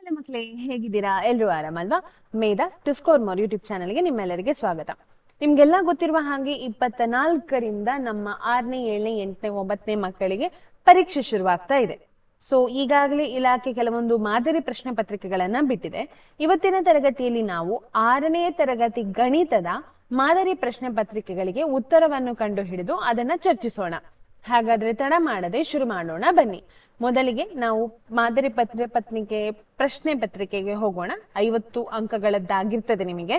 ಎಲ್ಲ ಮಕ್ಕಳೇ ಹೇಗಿದ್ದೀರಾ? ಎಲ್ಲರೂ ಆರಾಮಲ್ವಾ? ಮೇಧಾ ಟು ಸ್ಕೋರ್ ಮೋರ್ ಯೂಟ್ಯೂಬ್ ಚಾನಲ್ಗೆ ನಿಮ್ಮೆಲ್ಲರಿಗೆ ಸ್ವಾಗತ. ನಿಮ್ಗೆಲ್ಲ ಗೊತ್ತಿರುವ ಹಾಗೆ 24ರಿಂದ ನಮ್ಮ 6ನೇ 7ನೇ 8ನೇ 9ನೇ ಮಕ್ಕಳಿಗೆ ಪರೀಕ್ಷೆ ಶುರುವಾಗ್ತಾ ಇದೆ. ಸೊ ಈಗಾಗಲೇ ಇಲಾಖೆ ಕೆಲವೊಂದು ಮಾದರಿ ಪ್ರಶ್ನೆ ಪತ್ರಿಕೆಗಳನ್ನ ಬಿಟ್ಟಿದೆ. ಇವತ್ತಿನ ತರಗತಿಯಲ್ಲಿ ನಾವು 6ನೇ ತರಗತಿ ಗಣಿತದ ಮಾದರಿ ಪ್ರಶ್ನೆ ಪತ್ರಿಕೆಗಳಿಗೆ ಉತ್ತರವನ್ನು ಕಂಡು ಹಿಡಿದು ಅದನ್ನ ಚರ್ಚಿಸೋಣ. ಹಾಗಾದ್ರೆ ತಡ ಮಾಡದೆ ಶುರು ಮಾಡೋಣ ಬನ್ನಿ. ಮೊದಲಿಗೆ ನಾವು ಮಾದರಿ ಪತ್ರಿಕೆ ಪ್ರಶ್ನೆ ಪತ್ರಿಕೆಗೆ ಹೋಗೋಣ. 50 ಅಂಕಗಳದ್ದಾಗಿರ್ತದೆ. ನಿಮಗೆ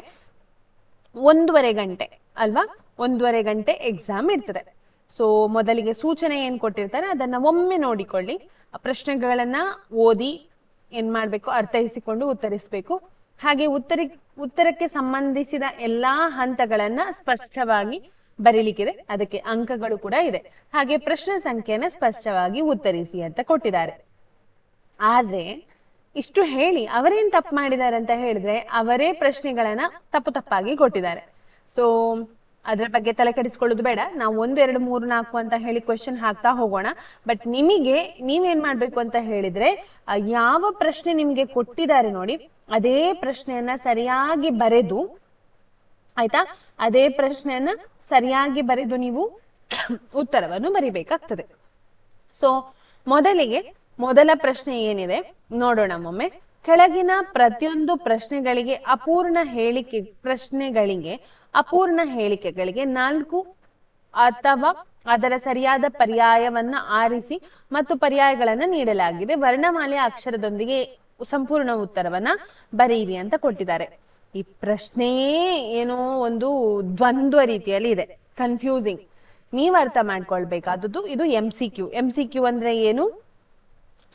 1.5 ಗಂಟೆ ಅಲ್ವಾ? 1.5 ಗಂಟೆ ಎಕ್ಸಾಮ್ ಇರ್ತದೆ. ಸೊ ಮೊದಲಿಗೆ ಸೂಚನೆ ಏನ್ ಕೊಟ್ಟಿರ್ತಾರೆ ಅದನ್ನ ಒಮ್ಮೆ ನೋಡಿಕೊಳ್ಳಿ. ಪ್ರಶ್ನೆಗಳನ್ನ ಓದಿ ಏನ್ ಮಾಡ್ಬೇಕು, ಅರ್ಥೈಸಿಕೊಂಡು ಉತ್ತರಿಸಬೇಕು. ಹಾಗೆ ಉತ್ತರಕ್ಕೆ ಸಂಬಂಧಿಸಿದ ಎಲ್ಲಾ ಹಂತಗಳನ್ನ ಸ್ಪಷ್ಟವಾಗಿ ಬರೀಲಿಕ್ಕಿದೆ. ಅದಕ್ಕೆ ಅಂಕಗಳು ಕೂಡ ಇದೆ. ಹಾಗೆ ಪ್ರಶ್ನೆ ಸಂಖ್ಯೆಯನ್ನ ಸ್ಪಷ್ಟವಾಗಿ ಉತ್ತರಿಸಿ ಅಂತ ಕೊಟ್ಟಿದ್ದಾರೆ. ಆದ್ರೆ ಇಷ್ಟು ಹೇಳಿ ಅವರೇನ್ ತಪ್ಪು ಮಾಡಿದ್ದಾರೆ ಅಂತ ಹೇಳಿದ್ರೆ, ಅವರೇ ಪ್ರಶ್ನೆಗಳನ್ನ ತಪ್ಪಾಗಿ ಕೊಟ್ಟಿದ್ದಾರೆ. ಸೊ ಅದ್ರ ಬಗ್ಗೆ ತಲೆ ಕೆಡಿಸ್ಕೊಳ್ಳೋದು ಬೇಡ. ನಾವು 1 2 3 4 ಅಂತ ಹೇಳಿ ಕ್ವೆಶ್ಚನ್ ಹಾಕ್ತಾ ಹೋಗೋಣ. ಬಟ್ ನೀವೇನ್ ಮಾಡ್ಬೇಕು ಅಂತ ಹೇಳಿದ್ರೆ, ಯಾವ ಪ್ರಶ್ನೆ ನಿಮ್ಗೆ ಕೊಟ್ಟಿದ್ದಾರೆ ನೋಡಿ, ಅದೇ ಪ್ರಶ್ನೆಯನ್ನ ಸರಿಯಾಗಿ ಬರೆದು, ಆಯ್ತಾ, ಅದೇ ಪ್ರಶ್ನೆಯನ್ನ ಸರಿಯಾಗಿ ಬರೆದು ನೀವು ಉತ್ತರವನ್ನು ಬರಿಬೇಕಾಗ್ತದೆ. ಸೊ ಮೊದಲ ಪ್ರಶ್ನೆ ಏನಿದೆ ನೋಡೋಣ ಒಮ್ಮೆ. ಕೆಳಗಿನ ಪ್ರತಿಯೊಂದು ಅಪೂರ್ಣ ಹೇಳಿಕೆಗಳಿಗೆ 4 ಅಥವಾ ಅದರ ಸರಿಯಾದ ಪರ್ಯಾಯವನ್ನ ಆರಿಸಿ ಮತ್ತು ಪರ್ಯಾಯಗಳನ್ನ ನೀಡಲಾಗಿದೆ. ವರ್ಣಮಾಲೆಯ ಅಕ್ಷರದೊಂದಿಗೆ ಸಂಪೂರ್ಣ ಉತ್ತರವನ್ನ ಬರೆಯಿರಿ ಅಂತ ಕೊಟ್ಟಿದ್ದಾರೆ. ಈ ಪ್ರಶ್ನೆಯೇ ಏನೋ ಒಂದು ದ್ವಂದ್ವ ರೀತಿಯಲ್ಲಿ ಇದೆ, ಕನ್ಫ್ಯೂಸಿಂಗ್. ನೀವ್ ಅರ್ಥ ಮಾಡ್ಕೊಳ್ಬೇಕಾದದ್ದು ಇದು MCQ ಅಂದ್ರೆ ಏನು?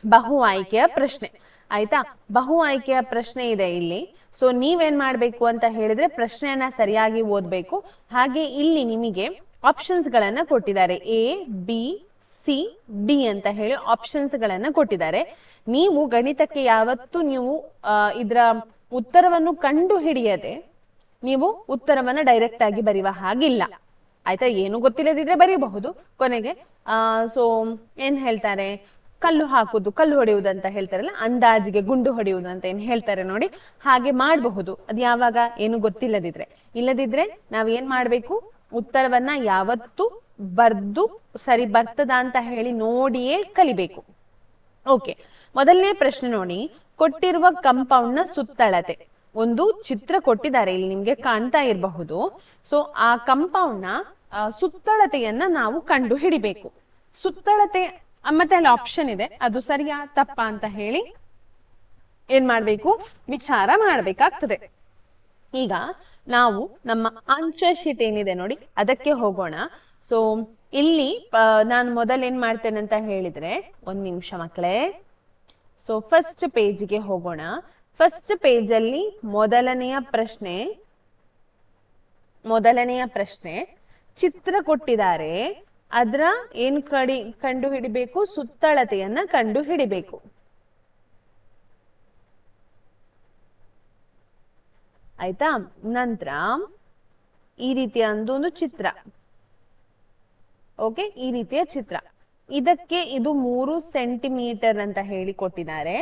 ಬಹು ಆಯ್ಕೆಯ ಪ್ರಶ್ನೆ. ಆಯ್ತಾ? ಬಹು ಆಯ್ಕೆಯ ಪ್ರಶ್ನೆ ಇದೆ ಇಲ್ಲಿ. ಸೊ ನೀವೇನ್ ಮಾಡ್ಬೇಕು ಅಂತ ಹೇಳಿದ್ರೆ, ಪ್ರಶ್ನೆಯನ್ನ ಸರಿಯಾಗಿ ಓದ್ಬೇಕು. ಹಾಗೆ ಇಲ್ಲಿ ನಿಮಗೆ ಆಪ್ಷನ್ಸ್ ಗಳನ್ನ ಕೊಟ್ಟಿದ್ದಾರೆ. ABCD ಅಂತ ಹೇಳಿ ಆಪ್ಷನ್ಸ್ ಗಳನ್ನ ಕೊಟ್ಟಿದ್ದಾರೆ. ನೀವು ಗಣಿತಕ್ಕೆ ಯಾವತ್ತು ನೀವು ಇದರ ಉತ್ತರವನ್ನು ಕಂಡು ಹಿಡಿಯದೆ ನೀವು ಉತ್ತರವನ್ನ ಡೈರೆಕ್ಟ್ ಆಗಿ ಬರೆಯುವ ಹಾಗಿಲ್ಲ. ಆಯ್ತಾ? ಏನು ಗೊತ್ತಿಲ್ಲದಿದ್ರೆ ಬರೀಬಹುದು. ಕೊನೆಗೆ ಸೊ ಏನ್ ಹೇಳ್ತಾರೆ, ಕಲ್ಲು ಹೊಡೆಯುವುದು ಅಂತ ಹೇಳ್ತಾರಲ್ಲ, ಅಂದಾಜಿಗೆ ಗುಂಡು ಹೊಡೆಯುವುದು ಅಂತ ಏನ್ ಹೇಳ್ತಾರೆ ನೋಡಿ, ಹಾಗೆ ಮಾಡಬಹುದು. ಅದು ಯಾವಾಗ? ಏನು ಗೊತ್ತಿಲ್ಲದಿದ್ರೆ. ಇಲ್ಲದಿದ್ರೆ ನಾವ್ ಏನ್ ಮಾಡ್ಬೇಕು, ಉತ್ತರವನ್ನ ಯಾವತ್ತು ಬರ್ದು ಸರಿ ಬರ್ತದ ಅಂತ ಹೇಳಿ ನೋಡಿಯೇ ಕಲಿಬೇಕು. ಓಕೆ, ಮೊದಲನೇ ಪ್ರಶ್ನೆ ನೋಡಿ. ಕೊಟ್ಟಿರುವ ಕಂಪೌಂಡ್ ನ ಸುತ್ತಳತೆ. ಒಂದು ಚಿತ್ರ ಕೊಟ್ಟಿದ್ದಾರೆ, ಇಲ್ಲಿ ನಿಮ್ಗೆ ಕಾಣ್ತಾ ಇರಬಹುದು. ಸೊ ಆ ಕಂಪೌಂಡ್ ನ ಸುತ್ತಳತೆಯನ್ನ ನಾವು ಕಂಡು ಹಿಡಿಬೇಕು. ಸುತ್ತಳತೆ ಮತ್ತೆ ಅಲ್ಲಿ ಆಪ್ಷನ್ ಇದೆ, ಅದು ಸರಿಯಾ ತಪ್ಪಾ ಅಂತ ಹೇಳಿ ಏನ್ ಮಾಡ್ಬೇಕು, ವಿಚಾರ ಮಾಡ್ಬೇಕಾಗ್ತದೆ. ಈಗ ನಾವು ನಮ್ಮ ಆನ್ಸರ್ ಶೀಟ್ ಏನಿದೆ ನೋಡಿ ಅದಕ್ಕೆ ಹೋಗೋಣ. ಸೊ ಇಲ್ಲಿ ನಾನು ಮೊದಲೇನ್ ಮಾಡ್ತೇನೆ ಅಂತ ಹೇಳಿದ್ರೆ, 1 ನಿಮಿಷ ಮಕ್ಕಳೇ. ಸೊ ಫಸ್ಟ್ ಪೇಜ್ಗೆ ಹೋಗೋಣ. ಫಸ್ಟ್ ಪೇಜ್ ಅಲ್ಲಿ ಮೊದಲನೆಯ ಪ್ರಶ್ನೆ ಚಿತ್ರ ಕೊಟ್ಟಿದ್ದಾರೆ. ಅದ್ರ ಏನ್ ಕಂಡು ಹಿಡಿಬೇಕು, ಸುತ್ತಳತೆಯನ್ನ ಕಂಡು ಹಿಡಿಬೇಕು. ಆಯ್ತಾ? ನಂತರ ಈ ರೀತಿಯ ಒಂದು ಚಿತ್ರ. ಓಕೆ, ಈ ರೀತಿಯ ಚಿತ್ರ. ಇದಕ್ಕೆ ಇದು 3 ಸೆಂಟಿಮೀಟರ್ ಅಂತ ಹೇಳಿ ಕೊಟ್ಟಿದ್ದಾರೆ.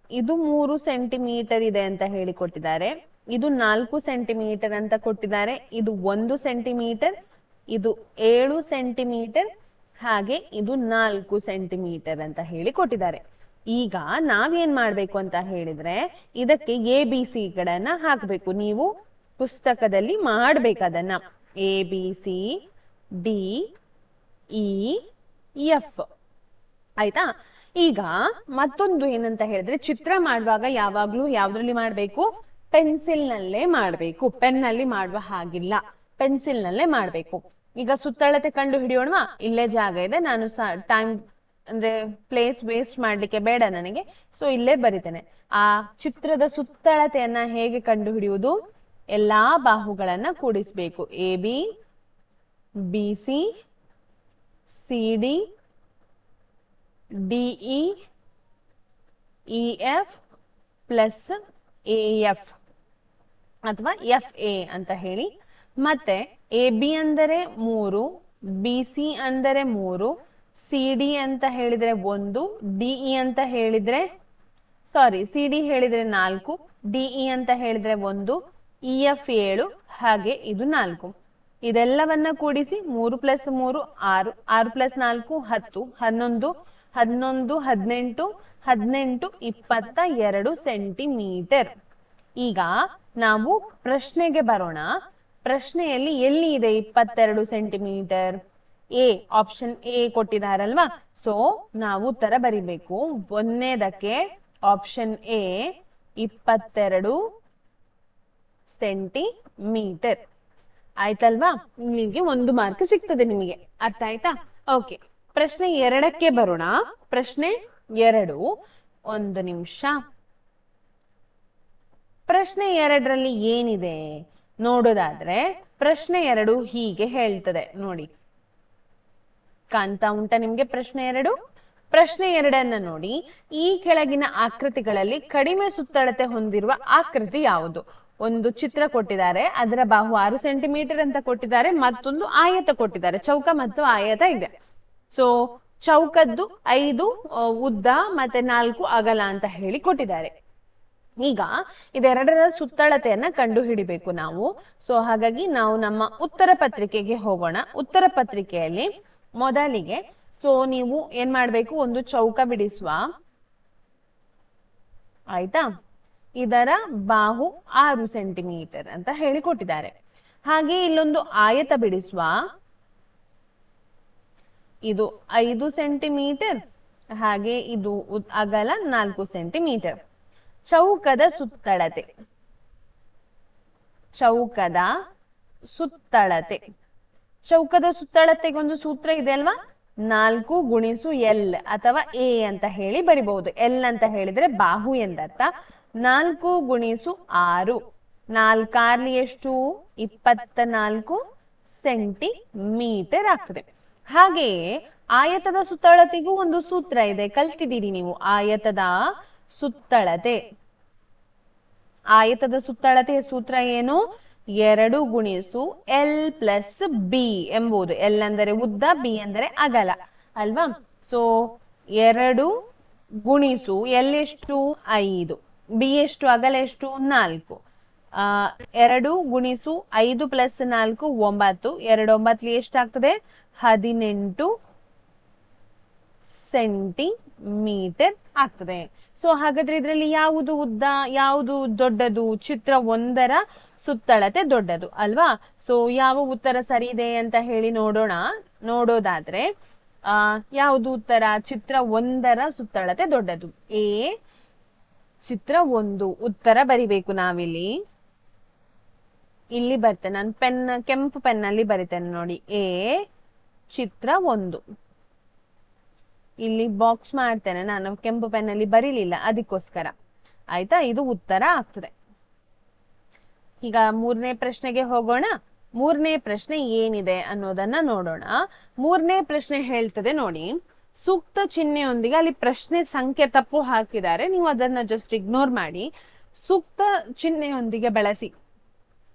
ಇದು 3 ಸೆಂಟಿಮೀಟರ್ ಇದೆ ಅಂತ ಹೇಳಿ ಕೊಟ್ಟಿದ್ದಾರೆ. ಇದು 4 ಸೆಂಟಿಮೀಟರ್ ಅಂತ ಕೊಟ್ಟಿದ್ದಾರೆ. ಇದು 1 ಸೆಂಟಿಮೀಟರ್, ಇದು 7 ಸೆಂಟಿಮೀಟರ್, ಹಾಗೆ ಇದು 4 ಸೆಂಟಿಮೀಟರ್ ಅಂತ ಹೇಳಿ ಕೊಟ್ಟಿದ್ದಾರೆ. ಈಗ ನಾವೇನ್ ಮಾಡ್ಬೇಕು ಅಂತ ಹೇಳಿದ್ರೆ, ಇದಕ್ಕೆ ABCಗಳನ್ನ ಹಾಕ್ಬೇಕು. ನೀವು ಪುಸ್ತಕದಲ್ಲಿ ಮಾಡ್ಬೇಕು ಅದನ್ನ. ABCDEF. ಆಯ್ತಾ? ಈಗ ಮತ್ತೊಂದು ಏನಂತ ಹೇಳಿದ್ರೆ, ಚಿತ್ರ ಮಾಡುವಾಗ ಯಾವಾಗ್ಲೂ ಯಾವ್ದ್ರಲ್ಲಿ ಮಾಡ್ಬೇಕು, ಪೆನ್ಸಿಲ್ ನಲ್ಲೇ ಮಾಡ್ಬೇಕು. ಪೆನ್ ನಲ್ಲಿ ಮಾಡುವ ಹಾಗಿಲ್ಲ, ಪೆನ್ಸಿಲ್ ನಲ್ಲೇ ಮಾಡ್ಬೇಕು. ಈಗ ಸುತ್ತಳತೆ ಕಂಡು ಹಿಡಿಯೋಣವಾ? ಇಲ್ಲೇ ಜಾಗ ಇದೆ, ನಾನು ಟೈಮ್ ಅಂದ್ರೆ ಪ್ಲೇಸ್ ವೇಸ್ಟ್ ಮಾಡ್ಲಿಕ್ಕೆ ಬೇಡ ನನಗೆ. ಸೊ ಇಲ್ಲೇ ಬರಿತೇನೆ. ಆ ಚಿತ್ರದ ಸುತ್ತಳತೆಯನ್ನ ಹೇಗೆ ಕಂಡು ಹಿಡಿಯುವುದು? ಎಲ್ಲಾ ಬಾಹುಗಳನ್ನ ಕೂಡಿಸ್ಬೇಕು. AB BC CD DE EF plus AF ಅಥವಾ FA ಅಂತ ಹೇಳಿ. ಮತ್ತೆ AB ಅಂದರೆ 3, BC ಅಂದರೆ 3, CD ಅಂತ ಹೇಳಿದ್ರೆ 1, DE ಅಂತ ಹೇಳಿದ್ರೆ ಸಾರಿ ಸಿ ಡಿ ಹೇಳಿದ್ರೆ 4, ಡಿಇ ಅಂತ ಹೇಳಿದ್ರೆ 1, ಇಎಫ್ 7, ಹಾಗೆ ಇದು 4. ಇದೆಲ್ಲವನ್ನ ಕೂಡಿಸಿ 3 + 3 6, 6 + 4 10, 11 11 18 18 22 ಸೆಂಟಿಮೀಟರ್. ಈಗ ನಾವು ಪ್ರಶ್ನೆಗೆ ಬರೋಣ. ಪ್ರಶ್ನೆಯಲ್ಲಿ ಎಲ್ಲಿ ಇದೆ 22 ಸೆಂಟಿಮೀಟರ್? ಎ, ಆಪ್ಷನ್ ಎ ಕೊಟ್ಟಿದಾರಲ್ವಾ? ಸೊ ನಾವು ಉತ್ತರ ಬರಿಬೇಕು. ಒಂದನೇದಕ್ಕೆ ಆಪ್ಷನ್ ಎ 22 ಸೆಂಟಿಮೀಟರ್. ಆಯ್ತಲ್ವಾ? ನಿಮಗೆ 1 ಮಾರ್ಕ್ ಸಿಗ್ತದೆ. ನಿಮಗೆ ಅರ್ಥ ಆಯ್ತಾ? ಓಕೆ, ಪ್ರಶ್ನೆ 2ಕ್ಕೆ ಬರೋಣ. ಪ್ರಶ್ನೆ 2, ಒಂದು ನಿಮಿಷ. ಪ್ರಶ್ನೆ 2ರಲ್ಲಿ ಏನಿದೆ ನೋಡೋದಾದ್ರೆ, ಪ್ರಶ್ನೆ 2 ಹೀಗೆ ಹೇಳ್ತದೆ ನೋಡಿ. ಕಾಣ್ತಾ ಉಂಟಾ ನಿಮ್ಗೆ ಪ್ರಶ್ನೆ 2? ಪ್ರಶ್ನೆ 2ಅನ್ನ ನೋಡಿ. ಈ ಕೆಳಗಿನ ಆಕೃತಿಗಳಲ್ಲಿ ಕಡಿಮೆ ಸುತ್ತಳತೆ ಹೊಂದಿರುವ ಆಕೃತಿ ಯಾವುದು? ಒಂದು ಚಿತ್ರ ಕೊಟ್ಟಿದ್ದಾರೆ, ಅದರ ಬಾಹು 6 ಸೆಂಟಿಮೀಟರ್ ಅಂತ ಕೊಟ್ಟಿದ್ದಾರೆ, ಮತ್ತೊಂದು ಆಯತ ಕೊಟ್ಟಿದ್ದಾರೆ. ಚೌಕ ಮತ್ತು ಆಯತ ಇದೆ. ಸೊ ಚೌಕದ್ದು 5 ಉದ್ದ ಮತ್ತೆ 4 ಅಗಲ ಅಂತ ಹೇಳಿ ಕೊಟ್ಟಿದ್ದಾರೆ. ಈಗ ಇದೆರಡರ ಸುತ್ತಳತೆಯನ್ನ ಕಂಡು ಹಿಡಿಬೇಕು ನಾವು. ಸೊ ಹಾಗಾಗಿ ನಾವು ನಮ್ಮ ಉತ್ತರ ಪತ್ರಿಕೆಗೆ ಹೋಗೋಣ. ಉತ್ತರ ಪತ್ರಿಕೆಯಲ್ಲಿ ಮೊದಲಿಗೆ ನೀವು ಏನ್ ಮಾಡ್ಬೇಕು, ಒಂದು ಚೌಕ ಬಿಡಿಸುವ. ಆಯ್ತಾ? ಇದರ ಬಾಹು 6 ಸೆಂಟಿಮೀಟರ್ ಅಂತ ಹೇಳಿ ಕೊಟ್ಟಿದ್ದಾರೆ. ಹಾಗೆ ಇಲ್ಲೊಂದು ಆಯತ ಬಿಡಿಸುವ. ಇದು 5 ಸೆಂಟಿಮೀಟರ್, ಹಾಗೆ ಇದು ಅಗಲ 4 ಸೆಂಟಿಮೀಟರ್. ಚೌಕದ ಸುತ್ತಳತೆ, ಚೌಕದ ಸುತ್ತಳತೆ, ಚೌಕದ ಸುತ್ತಳತೆಗೆ ಒಂದು ಸೂತ್ರ ಇದೆ ಅಲ್ವಾ? 4 × L ಅಥವಾ ಎ ಅಂತ ಹೇಳಿ ಬರಿಬಹುದು. ಎಲ್ ಅಂತ ಹೇಳಿದ್ರೆ ಬಾಹು ಎಂದರ್ಥ. 4 × 6, 4 ಎಷ್ಟು? 24 ಸೆಂಟಿಮೀಟರ್ ಆಗ್ತದೆ. ಹಾಗೆಯೇ ಆಯತದ ಸುತ್ತಳತೆಗೂ ಒಂದು ಸೂತ್ರ ಇದೆ, ಕಲ್ತಿದ್ದೀರಿ ನೀವು. ಆಯತದ ಸುತ್ತಳತೆ, ಆಯತದ ಸುತ್ತಳತೆಯ ಸೂತ್ರ ಏನು? 2 × L + B ಎಂಬುದು. ಎಲ್ ಅಂದರೆ ಉದ್ದ, ಬಿ ಅಂದರೆ ಅಗಲ ಅಲ್ವಾ? ಸೊ 2 × L ಎಷ್ಟು? 5, ಬಿ ಎಷ್ಟು? ಅಗಲ ಎಷ್ಟು? 4. 2 × 5 + 4 9, 2 9 ಎಷ್ಟಾಗ್ತದೆ? 18 ಸೆಂಟಿಮೀಟರ್ ಆಗ್ತದೆ. ಸೊ ಹಾಗಾದ್ರೆ ಇದರಲ್ಲಿ ಯಾವುದು ಉದ್ದ, ಯಾವುದು ದೊಡ್ಡದು? ಚಿತ್ರ 1ರ ಸುತ್ತಳತೆ ದೊಡ್ಡದು ಅಲ್ವಾ? ಸೊ ಯಾವ ಉತ್ತರ ಸರಿ ಇದೆ ಅಂತ ಹೇಳಿ ನೋಡೋಣ. ನೋಡೋದಾದ್ರೆ ಯಾವುದು ಉತ್ತರ? ಚಿತ್ರ 1ರ ಸುತ್ತಳತೆ ದೊಡ್ಡದು. ಎ, ಚಿತ್ರ 1 ಉತ್ತರ ಬರಿಬೇಕು ನಾವಿಲ್ಲಿ. ಇಲ್ಲಿ ಬರ್ತೇನೆ ನಾನು, ಪೆನ್, ಕೆಂಪು ಪೆನ್ನಲ್ಲಿ ಬರಿತೇನೆ ನೋಡಿ. ಎ, ಚಿತ್ರ 1. ಇಲ್ಲಿ ಬಾಕ್ಸ್ ಮಾಡ್ತೇನೆ ನಾನು, ಕೆಂಪು ಪೆನ್ನಲ್ಲಿ ಬರೀಲಿಲ್ಲ ಅದಕ್ಕೋಸ್ಕರ. ಆಯ್ತಾ? ಇದು ಉತ್ತರ ಆಗ್ತದೆ. ಈಗ 3ನೇ ಪ್ರಶ್ನೆಗೆ ಹೋಗೋಣ. 3ನೇ ಪ್ರಶ್ನೆ ಏನಿದೆ ಅನ್ನೋದನ್ನ ನೋಡೋಣ. 3ನೇ ಪ್ರಶ್ನೆ ಹೇಳ್ತದೆ ನೋಡಿ, ಸೂಕ್ತ ಚಿಹ್ನೆಯೊಂದಿಗೆ, ಅಲ್ಲಿ ಪ್ರಶ್ನೆ ಸಂಖ್ಯೆ ತಪ್ಪು ಹಾಕಿದ್ದಾರೆ, ನೀವು ಅದನ್ನ ಜಸ್ಟ್ ಇಗ್ನೋರ್ ಮಾಡಿ. ಸೂಕ್ತ ಚಿಹ್ನೆಯೊಂದಿಗೆ ಬಳಸಿ,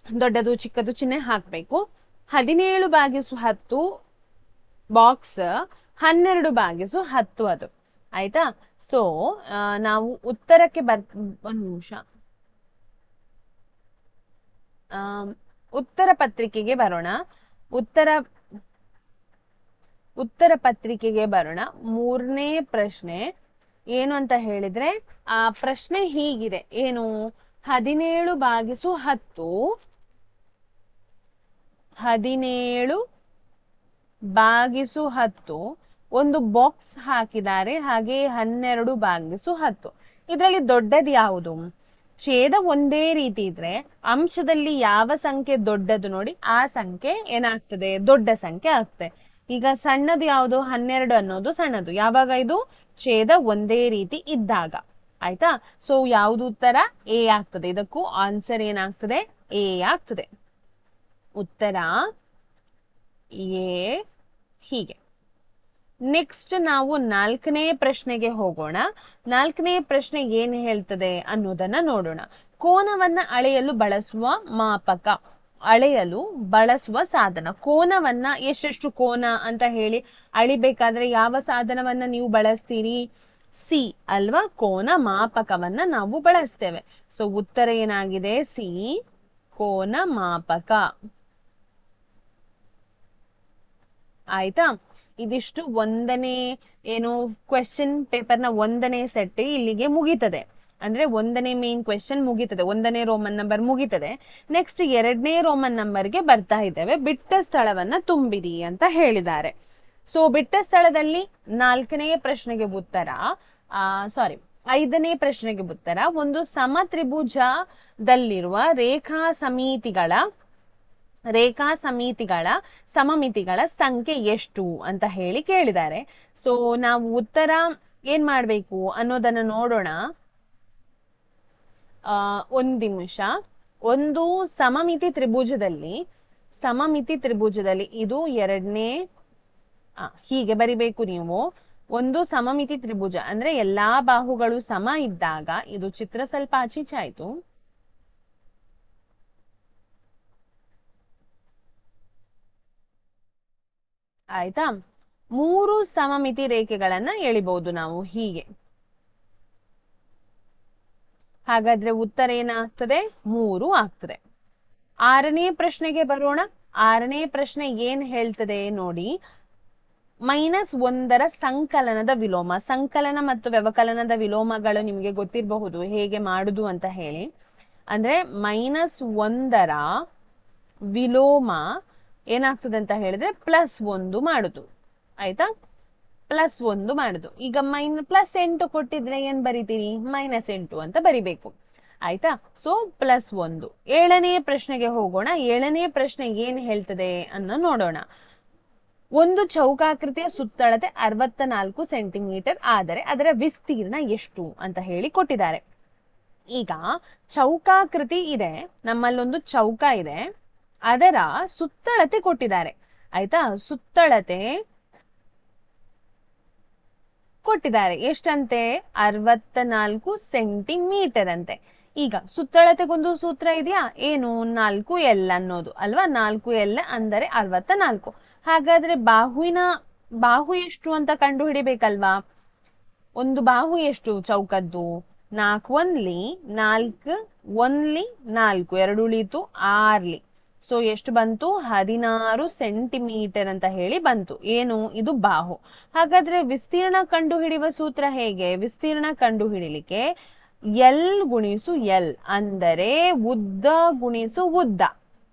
ದೊಡ್ಡದು ಚಿಕ್ಕದು ಚಿಹ್ನೆ ಹಾಕ್ಬೇಕು. 17/10 ಬಾಕ್ಸ್ 12/10 ಅದು. ಆಯ್ತಾ? ಸೊ ನಾವು ಉತ್ತರಕ್ಕೆ ಒಂದು ನಿಮಿಷ, ಉತ್ತರ ಪತ್ರಿಕೆಗೆ ಬರೋಣ. ಉತ್ತರ ಪತ್ರಿಕೆಗೆ ಬರೋಣ. 3ನೇ ಪ್ರಶ್ನೆ ಏನು ಅಂತ ಹೇಳಿದ್ರೆ, ಆ ಪ್ರಶ್ನೆ ಹೀಗಿದೆ. ಏನು? 17/10 17/10 ಒಂದು ಬಾಕ್ಸ್ ಹಾಕಿದ್ದಾರೆ, ಹಾಗೆ 12/10. ಇದರಲ್ಲಿ ದೊಡ್ಡದು ಯಾವುದು? ಛೇದ ಒಂದೇ ರೀತಿ ಇದ್ರೆ ಅಂಶದಲ್ಲಿ ಯಾವ ಸಂಖ್ಯೆ ದೊಡ್ಡದು ನೋಡಿ, ಆ ಸಂಖ್ಯೆ ಏನಾಗ್ತದೆ? ದೊಡ್ಡ ಸಂಖ್ಯೆ ಆಗ್ತದೆ. ಈಗ ಸಣ್ಣದು ಯಾವುದು? 12 ಅನ್ನೋದು ಸಣ್ಣದು. ಯಾವಾಗ? ಇದು ಛೇದ ಒಂದೇ ರೀತಿ ಇದ್ದಾಗ. ಆಯ್ತಾ? ಸೊ ಯಾವುದು ಉತ್ತರ? ಎ ಆಗ್ತದೆ. ಇದಕ್ಕೂ ಆನ್ಸರ್ ಏನಾಗ್ತದೆ? ಎ ಆಗ್ತದೆ. ಉತ್ತರ ಎ. ಹೀಗೆ ನೆಕ್ಸ್ಟ್ ನಾವು 4ನೇ ಪ್ರಶ್ನೆಗೆ ಹೋಗೋಣ. 4ನೇ ಪ್ರಶ್ನೆ ಏನು ಹೇಳ್ತದೆ ಅನ್ನೋದನ್ನ ನೋಡೋಣ. ಕೋನವನ್ನ ಅಳೆಯಲು ಬಳಸುವ ಮಾಪಕ, ಅಳೆಯಲು ಬಳಸುವ ಸಾಧನ. ಕೋನವನ್ನ ಎಷ್ಟೆಷ್ಟು ಕೋನ ಅಂತ ಹೇಳಿ ಅಳಿಬೇಕಾದ್ರೆ ಯಾವ ಸಾಧನವನ್ನ ನೀವು ಬಳಸ್ತೀರಿ? ಸಿ ಅಲ್ವಾ, ಕೋನ ಮಾಪಕವನ್ನ ನಾವು ಬಳಸ್ತೇವೆ. ಸೊ ಉತ್ತರ ಏನಾಗಿದೆ? ಸಿ, ಕೋನ ಮಾಪಕ. ಆಯ್ತಾ? ಇದಿಷ್ಟು ಒಂದನೇ ಏನು ಕ್ವೆಶ್ಚನ್ ಪೇಪರ್ನ ಒಂದನೇ ಸೆಟ್ ಇಲ್ಲಿಗೆ ಮುಗೀತದೆ. ಅಂದ್ರೆ ಒಂದನೇ ಮೇನ್ ಕ್ವೆಶ್ಚನ್ ಮುಗೀತದೆ, ಒಂದನೇ ರೋಮನ್ ನಂಬರ್ ಮುಗೀತದೆ. ನೆಕ್ಸ್ಟ್ ಎರಡನೇ ರೋಮನ್ ನಂಬರ್ಗೆ ಬರ್ತಾ ಇದ್ದೇವೆ. ಬಿಟ್ಟ ಸ್ಥಳವನ್ನ ತುಂಬಿರಿ ಅಂತ ಹೇಳಿದ್ದಾರೆ. ಸೊ ಬಿಟ್ಟ ಸ್ಥಳದಲ್ಲಿ 4ನೇ ಪ್ರಶ್ನೆಗೆ ಉತ್ತರ, ಐದನೇ ಪ್ರಶ್ನೆಗೆ ಉತ್ತರ, ಒಂದು ಸಮತ್ರಿಭುಜದಲ್ಲಿರುವ ರೇಖಾ ಸಮಿತಿಗಳ ಸಮಮಿತಿಗಳ ಸಂಖ್ಯೆ ಎಷ್ಟು ಅಂತ ಹೇಳಿ ಕೇಳಿದ್ದಾರೆ. ಸೊ ನಾವು ಉತ್ತರ ಏನ್ ಮಾಡ್ಬೇಕು ಅನ್ನೋದನ್ನ ನೋಡೋಣ. ಒಂದ್ ನಿಮಿಷ. ಒಂದು ಸಮಮಿತಿ ತ್ರಿಭುಜದಲ್ಲಿ ಇದು ಎರಡನೇ, ಹೀಗೆ ಬರಿಬೇಕು ನೀವು. ಒಂದು ಸಮಮಿತಿ ತ್ರಿಭುಜ ಅಂದ್ರೆ ಎಲ್ಲಾ ಬಾಹುಗಳು ಸಮ ಇದ್ದಾಗ, ಇದು ಚಿತ್ರ ಸ್ವಲ್ಪ ಆಚೀಚಾಯ್ತು. ಆಯ್ತಾ? 3 ಸಮಮಿತಿ ರೇಖೆಗಳನ್ನ ಎಳಿಬಹುದು ನಾವು ಹೀಗೆ. ಹಾಗಾದ್ರೆ ಉತ್ತರ ಏನಾಗ್ತದೆ? 3 ಆಗ್ತದೆ. 6ನೇ ಪ್ರಶ್ನೆಗೆ ಬರೋಣ. 6ನೇ ಪ್ರಶ್ನೆ ಏನ್ ಹೇಳ್ತದೆ ನೋಡಿ. -1ರ ಸಂಕಲನದ ವಿಲೋಮ. ಸಂಕಲನ ಮತ್ತು ವ್ಯವಕಲನದ ವಿಲೋಮಗಳು ನಿಮಗೆ ಗೊತ್ತಿರಬಹುದು ಹೇಗೆ ಮಾಡುದು ಅಂತ ಹೇಳಿ. ಅಂದ್ರೆ -1ರ ವಿಲೋಮ ಏನಾಗ್ತದೆ ಅಂತ ಹೇಳಿದ್ರೆ +1 ಮಾಡುದು. ಆಯ್ತಾ? +1 ಮಾಡುದು. ಈಗ +8 ಕೊಟ್ಟಿದ್ರೆ ಏನ್ ಬರಿತೀರಿ? -8 ಅಂತ ಬರಿಬೇಕು. ಆಯ್ತಾ? ಸೊ +1. 7ನೇ ಪ್ರಶ್ನೆಗೆ ಹೋಗೋಣ. 7ನೇ ಪ್ರಶ್ನೆ ಏನ್ ಹೇಳ್ತದೆ ಅನ್ನ ನೋಡೋಣ. ಒಂದು ಚೌಕಾಕೃತಿಯ ಸುತ್ತಳತೆ 64 ಸೆಂಟಿಮೀಟರ್ ಆದರೆ ಅದರ ವಿಸ್ತೀರ್ಣ ಎಷ್ಟು ಅಂತ ಹೇಳಿ ಕೊಟ್ಟಿದ್ದಾರೆ. ಈಗ ಚೌಕಾಕೃತಿ ಇದೆ, ನಮ್ಮಲ್ಲೊಂದು ಚೌಕ ಇದೆ, ಅದರ ಸುತ್ತಳತೆ ಕೊಟ್ಟಿದ್ದಾರೆ. ಆಯ್ತಾ? ಸುತ್ತಳತೆ ಕೊಟ್ಟಿದ್ದಾರೆ. ಎಷ್ಟಂತೆ? 64 ಸೆಂಟಿಮೀಟರ್ ಅಂತೆ. ಈಗ ಸುತ್ತಳತೆಗೊಂದು ಸೂತ್ರ ಇದೆಯಾ? ಏನು? 4L ಅನ್ನೋದು ಅಲ್ವಾ? 4L ಅಂದರೆ 64. ಹಾಗಾದ್ರೆ ಬಾಹು ಎಷ್ಟು ಅಂತ ಕಂಡು ಹಿಡಿಬೇಕಲ್ವಾ? ಒಂದು ಬಾಹು ಎಷ್ಟು ಚೌಕದ್ದು? 4 1 4 1 4 2 ಉಳಿತು 6. ಸೊ ಎಷ್ಟು ಬಂತು? 16 ಸೆಂಟಿಮೀಟರ್ ಅಂತ ಹೇಳಿ ಬಂತು. ಏನು? ಇದು ಬಾಹು. ಹಾಗಾದ್ರೆ ವಿಸ್ತೀರ್ಣ ಕಂಡು ಹಿಡಿಯುವ ಸೂತ್ರ ಹೇಗೆ? ವಿಸ್ತೀರ್ಣ ಕಂಡು ಹಿಡಿಲಿಕ್ಕೆ L ಗುಣಿಸು L ಅಂದರೆ ಉದ್ದ ಗುಣಿಸು ಉದ್ದ.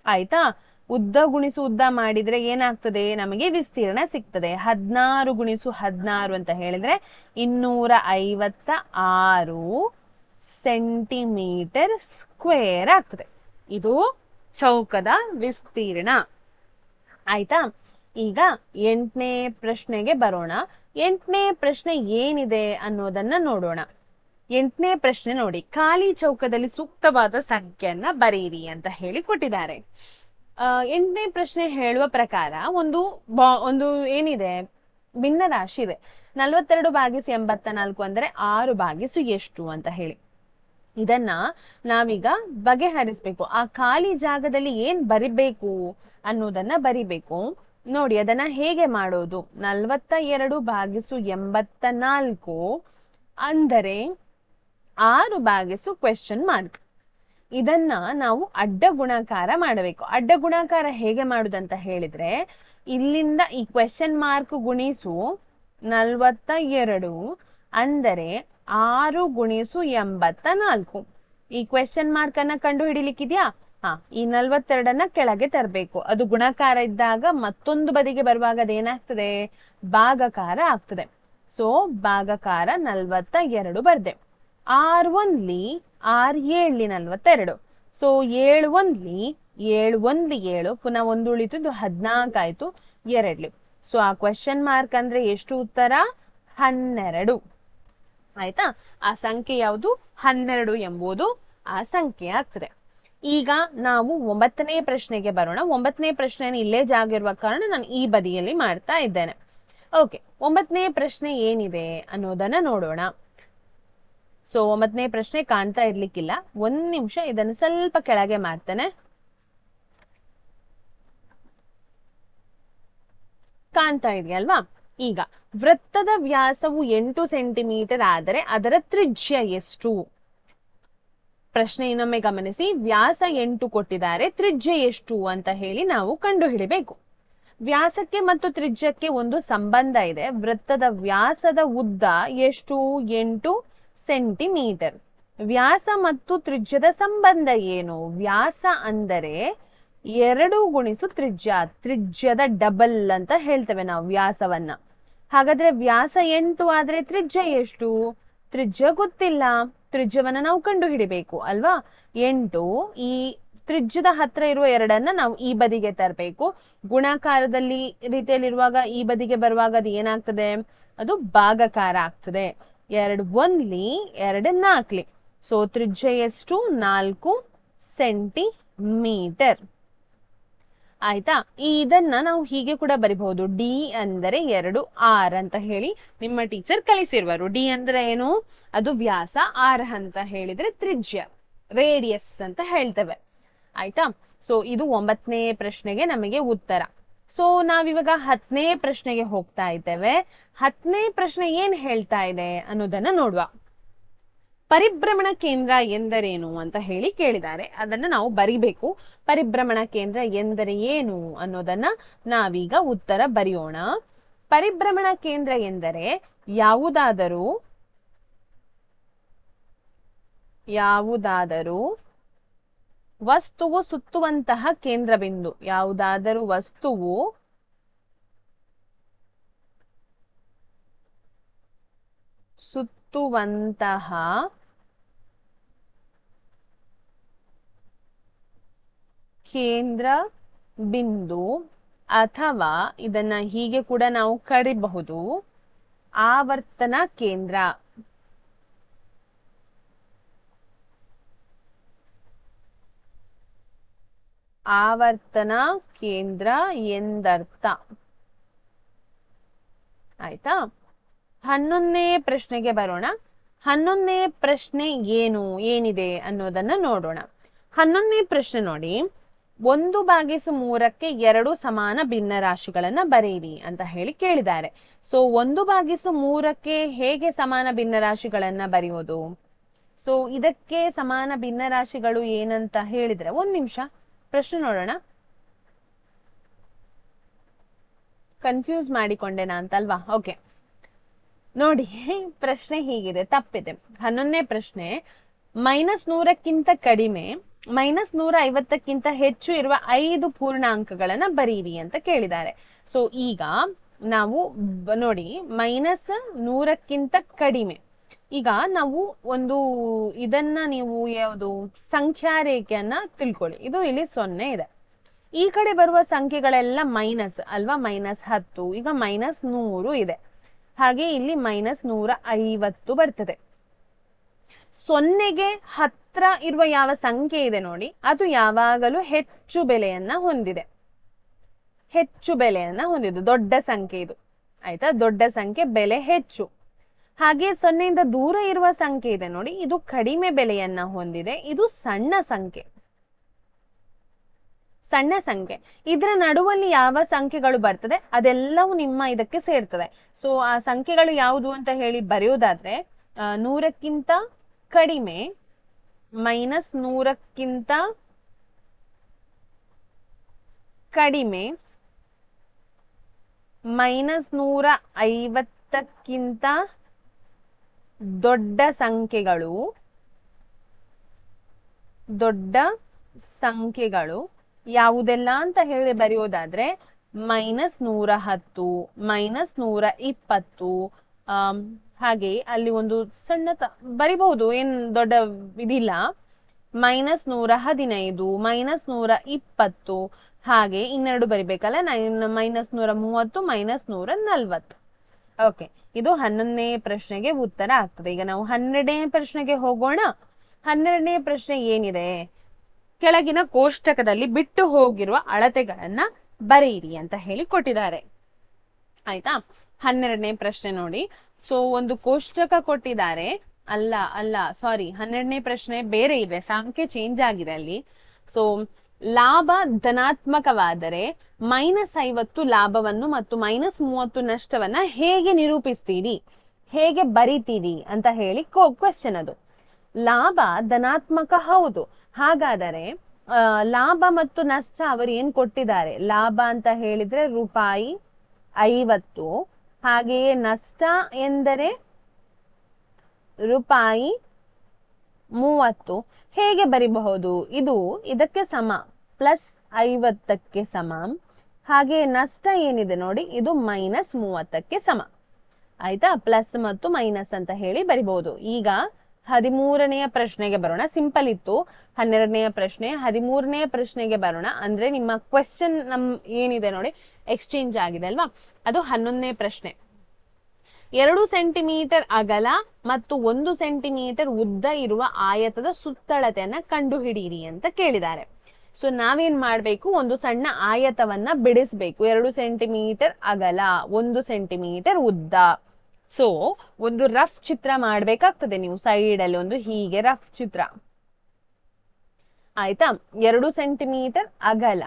ಆಯ್ತಾ? ಉದ್ದ ಗುಣಿಸು ಉದ್ದ ಮಾಡಿದ್ರೆ ಏನಾಗ್ತದೆ? ನಮಗೆ ವಿಸ್ತೀರ್ಣ ಸಿಗ್ತದೆ. 16 ಗುಣಿಸು 16 ಅಂತ ಹೇಳಿದ್ರೆ 256 ಸೆಂಟಿಮೀಟರ್ ಸ್ಕ್ವೇರ್ ಆಗ್ತದೆ. ಇದು ಚೌಕದ ವಿಸ್ತೀರ್ಣ. ಆಯ್ತಾ? ಈಗ 8ನೇ ಪ್ರಶ್ನೆಗೆ ಬರೋಣ. 8ನೇ ಪ್ರಶ್ನೆ ಏನಿದೆ ಅನ್ನೋದನ್ನ ನೋಡೋಣ. 8ನೇ ಪ್ರಶ್ನೆ ನೋಡಿ. ಖಾಲಿ ಚೌಕದಲ್ಲಿ ಸೂಕ್ತವಾದ ಸಂಖ್ಯೆಯನ್ನ ಬರೀರಿ ಅಂತ ಹೇಳಿ ಕೊಟ್ಟಿದ್ದಾರೆ. 8ನೇ ಪ್ರಶ್ನೆ ಹೇಳುವ ಪ್ರಕಾರ ಒಂದು ಏನಿದೆ? ಭಿನ್ನ ರಾಶಿ ಇದೆ. 42/84 ಅಂದ್ರೆ 6 ಎಷ್ಟು ಅಂತ ಹೇಳಿ. ಇದನ್ನ ನಾವೀಗ ಬಗೆಹರಿಸ್ಬೇಕು. ಆ ಖಾಲಿ ಜಾಗದಲ್ಲಿ ಏನ್ ಬರಿಬೇಕು ಅನ್ನೋದನ್ನ ಬರಿಬೇಕು. ನೋಡಿ ಅದನ್ನ ಹೇಗೆ ಮಾಡೋದು? 42/84 ಅಂದರೆ 6 ಕ್ವೆಶ್ಚನ್ ಮಾರ್ಕ್. ಇದನ್ನ ನಾವು ಅಡ್ಡ ಗುಣಾಕಾರ ಮಾಡಬೇಕು. ಅಡ್ಡ ಗುಣಾಕಾರ ಹೇಗೆ ಮಾಡುದಂತ ಹೇಳಿದ್ರೆ, ಇಲ್ಲಿಂದ ಈ ಕ್ವೆಶ್ಚನ್ ಮಾರ್ಕ್ ಗುಣಿಸು 42 ಅಂದರೆ 6 ಗುಣಿಸು 84. ಈ ಕ್ವೆಶ್ಚನ್ ಮಾರ್ಕ್ ಅನ್ನ ಕಂಡು ಹಿಡಿಲಿಕ್ಕಿದ್ಯಾ? ಈ 42 ಕೆಳಗೆ ತರಬೇಕು. ಅದು ಗುಣಾಕಾರ ಇದ್ದಾಗ ಮತ್ತೊಂದು ಬದಿಗೆ ಬರುವಾಗ ಅದೇನಾಗ್ತದೆ? ಭಾಗಕಾರ ಆಗ್ತದೆ. ಸೊ ಭಾಗಕಾರ 42 ಬರ್ದೆ. 6 1 6 7 42. ಸೊ 7 1 7 1 7 ಪುನಃ ಒಂದು ಉಳಿತು, 14 ಆಯ್ತು 2. ಸೊ ಆ ಕ್ವೆಶ್ಚನ್ ಮಾರ್ಕ್ ಅಂದ್ರೆ ಎಷ್ಟು ಉತ್ತರ? 12. ಆಯ್ತಾ? ಆ ಸಂಖ್ಯೆ ಯಾವುದು? 12 ಎಂಬುದು ಆ ಸಂಖ್ಯೆ ಆಗ್ತದೆ. ಈಗ ನಾವು 9ನೇ ಪ್ರಶ್ನೆಗೆ ಬರೋಣ. 9ನೇ ಪ್ರಶ್ನೆಯನ್ನು ಇಲ್ಲೇ ಜಾಗ ಇರುವ ಕಾರಣ ನಾನು ಈ ಬದಿಯಲ್ಲಿ ಮಾಡ್ತಾ ಇದ್ದೇನೆ. ಓಕೆ, 9ನೇ ಪ್ರಶ್ನೆ ಏನಿದೆ ಅನ್ನೋದನ್ನ ನೋಡೋಣ. ಸೊ 9ನೇ ಪ್ರಶ್ನೆ ಕಾಣ್ತಾ ಇರ್ಲಿಕ್ಕಿಲ್ಲ. 1 ನಿಮಿಷ ಇದನ್ನು ಸ್ವಲ್ಪ ಕೆಳಗೆ ಮಾಡ್ತೇನೆ. ಕಾಣ್ತಾ ಇದೆಯಲ್ವಾ? ಈಗ ವೃತ್ತದ ವ್ಯಾಸವು 8 ಸೆಂಟಿಮೀಟರ್ ಆದರೆ ಅದರ ತ್ರಿಜ್ಯ ಎಷ್ಟು? ಪ್ರಶ್ನೆ ಇನ್ನೊಮ್ಮೆ ಗಮನಿಸಿ. ವ್ಯಾಸ 8 ಕೊಟ್ಟಿದ್ದಾರೆ, ತ್ರಿಜ್ಯ ಎಷ್ಟು ಅಂತ ಹೇಳಿ ನಾವು ಕಂಡುಹಿಡಿಬೇಕು. ವ್ಯಾಸಕ್ಕೆ ಮತ್ತು ತ್ರಿಜ್ಯಕ್ಕೆ ಒಂದು ಸಂಬಂಧ ಇದೆ. ವೃತ್ತದ ವ್ಯಾಸದ ಉದ್ದ ಎಷ್ಟು? 8 ಸೆಂಟಿಮೀಟರ್. ವ್ಯಾಸ ಮತ್ತು ತ್ರಿಜ್ಯದ ಸಂಬಂಧ ಏನು? ವ್ಯಾಸ ಅಂದರೆ 2 ಗುಣಿಸು ತ್ರಿಜ್ಯ, ತ್ರಿಜ್ಯದ ಡಬಲ್ ಅಂತ ಹೇಳ್ತೇವೆ ನಾವು ವ್ಯಾಸವನ್ನ. ಹಾಗಾದ್ರೆ ವ್ಯಾಸ 8 ಆದ್ರೆ ತ್ರಿಜ್ಯ ಎಷ್ಟು? ತ್ರಿಜ್ಯ ಗೊತ್ತಿಲ್ಲ, ತ್ರಿಜ್ಯವನ್ನ ನಾವು ಕಂಡು ಹಿಡಿಬೇಕು ಅಲ್ವಾ. 8 ಈ ತ್ರಿಜ್ಯದ ಹತ್ರ ಇರುವ 2ಅನ್ನ ನಾವು ಈ ಬದಿಗೆ ತರಬೇಕು. ಗುಣಾಕಾರದಲ್ಲಿ ರೀತಿಯಲ್ಲಿರುವಾಗ ಈ ಬದಿಗೆ ಬರುವಾಗ ಅದು ಏನಾಗ್ತದೆ? ಅದು ಭಾಗಾಕಾರ ಆಗ್ತದೆ. 2 1 2 4. ಸೊ ತ್ರಿಜ್ಯ ಎಷ್ಟು? 4 ಸೆಂಟಿಮೀಟರ್. ಆಯ್ತಾ? ಇದನ್ನ ನಾವು ಹೀಗೆ ಕೂಡ ಬರಿಬಹುದು. ಡಿ ಅಂದರೆ 2 ಆರ್ ಅಂತ ಹೇಳಿ ನಿಮ್ಮ ಟೀಚರ್ ಕಲಿಸಿರುವರು. ಡಿ ಅಂದ್ರೆ ಏನು? ಅದು ವ್ಯಾಸ. ಆರ್ ಅಂತ ಹೇಳಿದ್ರೆ ತ್ರಿಜ್ಯ, ರೇಡಿಯಸ್ ಅಂತ ಹೇಳ್ತೇವೆ. ಆಯ್ತಾ? ಸೊ ಇದು 9ನೇ ಪ್ರಶ್ನೆಗೆ ನಮಗೆ ಉತ್ತರ. ಸೊ ನಾವಿವಾಗ 10ನೇ ಪ್ರಶ್ನೆಗೆ ಹೋಗ್ತಾ ಇದ್ದೇವೆ. 10ನೇ ಪ್ರಶ್ನೆ ಏನ್ ಹೇಳ್ತಾ ಇದೆ ಅನ್ನೋದನ್ನ ನೋಡುವ. ಪರಿಭ್ರಮಣ ಕೇಂದ್ರ ಎಂದರೇನು ಅಂತ ಹೇಳಿ ಕೇಳಿದ್ದಾರೆ. ಅದನ್ನ ನಾವು ಬರಿಬೇಕು. ಪರಿಭ್ರಮಣ ಕೇಂದ್ರ ಎಂದರೆ ಏನು ಅನ್ನೋದನ್ನ ನಾವೀಗ ಉತ್ತರ ಬರೆಯೋಣ. ಪರಿಭ್ರಮಣ ಕೇಂದ್ರ ಎಂದರೆ ಯಾವುದಾದರೂ ವಸ್ತುವು ಸುತ್ತುವಂತಹ ಕೇಂದ್ರ ಬಿಂದು. ಯಾವುದಾದರೂ ವಸ್ತುವು ಸುತ್ತುವಂತಹ ಕೇಂದ್ರ ಬಿಂದು, ಅಥವಾ ಇದನ್ನ ಹೀಗೆ ಕೂಡ ನಾವು ಕರಿಬಹುದು, ಆವರ್ತನ ಕೇಂದ್ರ. ಆವರ್ತನ ಕೇಂದ್ರ ಎಂದರ್ಥ. ಆಯ್ತಾ? 11ನೇ ಪ್ರಶ್ನೆಗೆ ಬರೋಣ. 11ನೇ ಪ್ರಶ್ನೆ ಏನಿದೆ ಅನ್ನೋದನ್ನ ನೋಡೋಣ. 11ನೇ ಪ್ರಶ್ನೆ ನೋಡಿ. 1/3ಕ್ಕೆ 2 ಸಮಾನ ಭಿನ್ನರಾಶಿಗಳನ್ನ ಬರೆಯಿರಿ ಅಂತ ಹೇಳಿ ಕೇಳಿದ್ದಾರೆ. ಸೊ 1/3ಕ್ಕೆ ಹೇಗೆ ಸಮಾನ ಭಿನ್ನರಾಶಿಗಳನ್ನ ಬರೆಯೋದು? ಸೊ ಇದಕ್ಕೆ ಸಮಾನ ಭಿನ್ನರಾಶಿಗಳು ಏನಂತ ಹೇಳಿದ್ರೆ, 1 ನಿಮಿಷ ಪ್ರಶ್ನೆ ನೋಡೋಣ. ಕನ್ಫ್ಯೂಸ್ ಮಾಡಿಕೊಂಡೆನಾ ಅಂತಲ್ವಾ? ಓಕೆ ನೋಡಿ, ಪ್ರಶ್ನೆ ಹೀಗಿದೆ, ತಪ್ಪಿದೆ. 11ನೇ ಪ್ರಶ್ನೆ, -100ಕ್ಕಿಂತ ಕಡಿಮೆ -150ಕ್ಕಿಂತ ಹೆಚ್ಚು ಇರುವ 5 ಪೂರ್ಣಾಂಕಗಳನ್ನ ಬರೀರಿ ಅಂತ ಕೇಳಿದ್ದಾರೆ. ಸೊ ಈಗ ನಾವು ನೋಡಿ, -100ಕ್ಕಿಂತ ಕಡಿಮೆ. ಈಗ ನಾವು ಒಂದು ಇದನ್ನ ನೀವು ಯಾವುದು ಸಂಖ್ಯಾ ರೇಖೆಯನ್ನ ತಿಳ್ಕೊಳ್ಳಿ. ಇದು ಇಲ್ಲಿ 0 ಇದೆ. ಈ ಕಡೆ ಬರುವ ಸಂಖ್ಯೆಗಳೆಲ್ಲ ಮೈನಸ್ ಅಲ್ವಾ? -10. ಈಗ -100 ಇದೆ. ಹಾಗೆ ಇಲ್ಲಿ -150 ಬರ್ತದೆ. 0ಗೆ ಹತ್ರ ಇರುವ ಯಾವ ಸಂಖ್ಯೆ ಇದೆ ನೋಡಿ, ಅದು ಯಾವಾಗಲೂ ಹೆಚ್ಚು ಬೆಲೆಯನ್ನ ಹೊಂದಿದೆ. ದೊಡ್ಡ ಸಂಖ್ಯೆ ಇದು. ಆಯ್ತಾ? ದೊಡ್ಡ ಸಂಖ್ಯೆ, ಬೆಲೆ ಹೆಚ್ಚು. ಹಾಗೆ 0ಯಿಂದ ದೂರ ಇರುವ ಸಂಖ್ಯೆ ಇದೆ ನೋಡಿ, ಇದು ಕಡಿಮೆ ಬೆಲೆಯನ್ನ ಹೊಂದಿದೆ. ಇದು ಸಣ್ಣ ಸಂಖ್ಯೆ. ಇದರ ನಡುವಲ್ಲಿ ಯಾವ ಸಂಖ್ಯೆಗಳು ಬರ್ತದೆ ಅದೆಲ್ಲವೂ ನಿಮ್ಮ ಇದಕ್ಕೆ ಸೇರ್ತದೆ. ಸೊ ಆ ಸಂಖ್ಯೆಗಳು ಯಾವುದು ಅಂತ ಹೇಳಿ ಬರೆಯೋದಾದ್ರೆ, 100ಕ್ಕಿಂತ ಕಡಿಮೆ, -100ಕ್ಕಿಂತ ಕಡಿಮೆ, -150ಕ್ಕಿಂತ ದೊಡ್ಡ ಸಂಖ್ಯೆಗಳು ಯಾವುದೆಲ್ಲ ಅಂತ ಹೇಳಿ ಬರೆಯೋದಾದ್ರೆ, -110, -120, ಹಾಗೆ ಅಲ್ಲಿ ಒಂದು ಸಣ್ಣ ಬರಿಬಹುದು, ಏನ್ ದೊಡ್ಡ ಇದಿಲ್ಲ. -115, -120, ಹಾಗೆ ಇನ್ನೆರಡು ಬರಿಬೇಕಲ್ಲ, -130, -140. ಓಕೆ, ಇದು 11ನೇ ಪ್ರಶ್ನೆಗೆ ಉತ್ತರ ಆಗ್ತದೆ. ಈಗ ನಾವು 12ನೇ ಪ್ರಶ್ನೆಗೆ ಹೋಗೋಣ. 12ನೇ ಪ್ರಶ್ನೆ ಏನಿದೆ? ಕೆಳಗಿನ ಕೋಷ್ಟಕದಲ್ಲಿ ಬಿಟ್ಟು ಹೋಗಿರುವ ಅಳತೆಗಳನ್ನ ಬರೆಯಿರಿ ಅಂತ ಹೇಳಿ ಕೊಟ್ಟಿದ್ದಾರೆ. ಆಯ್ತಾ? 12ನೇ ಪ್ರಶ್ನೆ ನೋಡಿ. ಸೊ ಒಂದು ಕೋಷ್ಟಕ ಕೊಟ್ಟಿದ್ದಾರೆ. ಸಾರಿ, 12ನೇ ಪ್ರಶ್ನೆ ಬೇರೆ ಇದೆ, ಸಂಖ್ಯೆ ಚೇಂಜ್ ಆಗಿದೆ ಅಲ್ಲಿ. ಸೊ ಲಾಭ ಧನಾತ್ಮಕವಾದರೆ -50 ಲಾಭವನ್ನು ಮತ್ತು -30 ನಷ್ಟವನ್ನ ಹೇಗೆ ನಿರೂಪಿಸ್ತೀರಿ, ಹೇಗೆ ಬರಿತೀರಿ ಅಂತ ಹೇಳಿ ಕ್ವೆಶ್ಚನ್ ಅದು. ಲಾಭ ಧನಾತ್ಮಕ ಹೌದು, ಹಾಗಾದರೆ ಲಾಭ ಮತ್ತು ನಷ್ಟ ಅವರು ಏನ್ ಕೊಟ್ಟಿದ್ದಾರೆ, ಲಾಭ ಅಂತ ಹೇಳಿದ್ರೆ ₹50, ಹಾಗೆಯೇ ನಷ್ಟ ಎಂದರೆ ₹30. ಹೇಗೆ ಬರಿಬಹುದು, ಇದು ಇದಕ್ಕೆ ಸಮ, +50ಕ್ಕೆ ಸಮ, ಹಾಗೆ ನಷ್ಟ ಏನಿದೆ ನೋಡಿ ಇದು -30ಕ್ಕೆ ಸಮ. ಆಯ್ತಾ, ಪ್ಲಸ್ ಮತ್ತು ಮೈನಸ್ ಅಂತ ಹೇಳಿ ಬರಿಬಹುದು. ಈಗ 13ನೆಯ ಪ್ರಶ್ನೆಗೆ ಬರೋಣ. ಸಿಂಪಲ್ ಇತ್ತು 12ನೆಯ ಪ್ರಶ್ನೆ. 13ನೆಯ ಪ್ರಶ್ನೆಗೆ ಬರೋಣ. ಅಂದ್ರೆ ನಿಮ್ಮ ಕ್ವೆಶ್ಚನ್ ಏನಿದೆ ನೋಡಿ ಎಕ್ಸ್ಚೇಂಜ್ ಆಗಿದೆ ಅಲ್ವಾ, ಅದು 11ನೇ ಪ್ರಶ್ನೆ. 2 ಸೆಂಟಿಮೀಟರ್ ಅಗಲ ಮತ್ತು 1 ಸೆಂಟಿಮೀಟರ್ ಉದ್ದ ಇರುವ ಆಯತದ ಸುತ್ತಳತೆಯನ್ನ ಕಂಡುಹಿಡಿಯಿರಿ ಅಂತ ಕೇಳಿದ್ದಾರೆ. ಸೊ ನಾವೇನ್ ಮಾಡ್ಬೇಕು, ಒಂದು ಸಣ್ಣ ಆಯತವನ್ನ ಬಿಡಿಸ್ಬೇಕು. 2 ಸೆಂಟಿಮೀಟರ್ ಅಗಲ, 1 ಸೆಂಟಿಮೀಟರ್ ಉದ್ದ. ಸೊ ಒಂದು ರಫ್ ಚಿತ್ರ ಮಾಡ್ಬೇಕಾಗ್ತದೆ ನೀವು. ಸೈಡ್ ಅಲ್ಲಿ ಒಂದು ಹೀಗೆ ರಫ್ ಚಿತ್ರ, ಆಯ್ತಾ. 2 ಸೆಂಟಿಮೀಟರ್ ಅಗಲ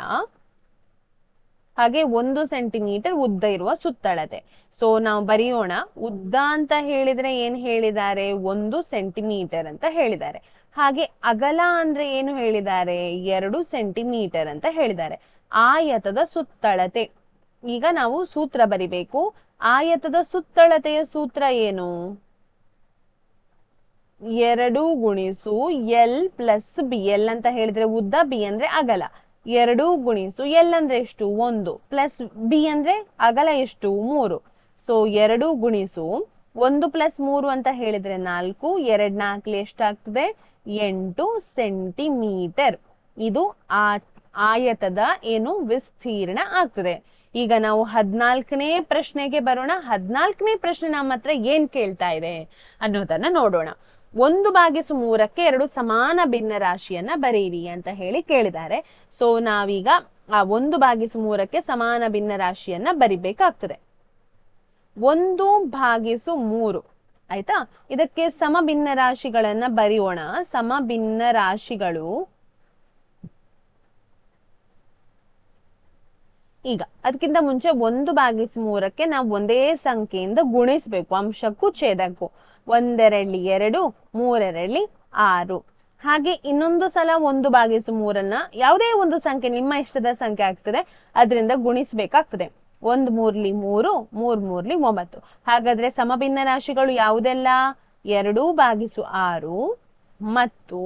ಹಾಗೆ 1 ಸೆಂಟಿಮೀಟರ್ ಉದ್ದ ಇರುವ ಸುತ್ತಳತೆ. ಸೊ ನಾವು ಬರೆಯೋಣ. ಉದ್ದ ಅಂತ ಹೇಳಿದ್ರೆ ಏನ್ ಹೇಳಿದ್ದಾರೆ, 1 ಸೆಂಟಿಮೀಟರ್ ಅಂತ ಹೇಳಿದ್ದಾರೆ. ಹಾಗೆ ಅಗಲ ಅಂದ್ರೆ ಏನು ಹೇಳಿದ್ದಾರೆ, 2 ಸೆಂಟಿಮೀಟರ್ ಅಂತ ಹೇಳಿದ್ದಾರೆ. ಆಯತದ ಸುತ್ತಳತೆ, ಈಗ ನಾವು ಸೂತ್ರ ಬರಿಬೇಕು. ಆಯತದ ಸುತ್ತಳತೆಯ ಸೂತ್ರ ಏನು, 2 ಗುಣಿಸು L + B. L ಅಂತ ಹೇಳಿದ್ರೆ ಉದ್ದ, B ಅಂದ್ರೆ ಅಗಲ. 2 ಗುಣಿಸು L ಅಂದ್ರೆ ಎಷ್ಟು, 1, ಪ್ಲಸ್ B ಅಂದ್ರೆ ಅಗಲ ಎಷ್ಟು, 3. ಸೊ 2 ಗುಣಿಸು 1 + 3 ಅಂತ ಹೇಳಿದ್ರೆ 4, 2 4 ಎಷ್ಟಾಗ್ತದೆ, 8 ಸೆಂಟಿಮೀಟರ್. ಇದು ಆಯತದ ಏನು ವಿಸ್ತೀರ್ಣ ಆಗ್ತದೆ. ಈಗ ನಾವು 14ನೇ ಪ್ರಶ್ನೆಗೆ ಬರೋಣ. 14ನೇ ಪ್ರಶ್ನೆ ನಮ್ಮ ಹತ್ರ ಏನ್ ಕೇಳ್ತಾ ಇದೆ ಅನ್ನೋದನ್ನ ನೋಡೋಣ. 1/3ಕ್ಕೆ 2 ಸಮಾನ ಭಿನ್ನ ರಾಶಿಯನ್ನ ಬರೆಯಿರಿ ಅಂತ ಹೇಳಿ ಕೇಳಿದ್ದಾರೆ. ಸೊ ನಾವೀಗ ಆ 1/3ಕ್ಕೆ ಸಮಾನ ಭಿನ್ನ ರಾಶಿಯನ್ನ ಬರಿಬೇಕಾಗ್ತದೆ. 1/3, ಆಯ್ತಾ. ಇದಕ್ಕೆ ಸಮಭಿನ್ನ ರಾಶಿಗಳನ್ನ ಬರೆಯೋಣ. ಸಮಭಿನ್ನ ರಾಶಿಗಳು, ಈಗ ಅದಕ್ಕಿಂತ ಮುಂಚೆ 1/3ಕ್ಕೆ ನಾವು ಒಂದೇ ಸಂಖ್ಯೆಯಿಂದ ಗುಣಿಸ್ಬೇಕು, ಅಂಶಕ್ಕೂ ಛೇದಕ್ಕೂ. 1 2 2, 3 6. ಹಾಗೆ ಇನ್ನೊಂದು ಸಲ 1/3 ಯಾವುದೇ ಒಂದು ಸಂಖ್ಯೆ ನಿಮ್ಮ ಇಷ್ಟದ ಸಂಖ್ಯೆ ಆಗ್ತದೆ ಅದರಿಂದ ಗುಣಿಸ್ಬೇಕಾಗ್ತದೆ. 1 3 3, 3 3 9. ಹಾಗಾದ್ರೆ ಸಮಭಿನ್ನ ರಾಶಿಗಳು ಯಾವುದೆಲ್ಲ, 2/6 ಮತ್ತು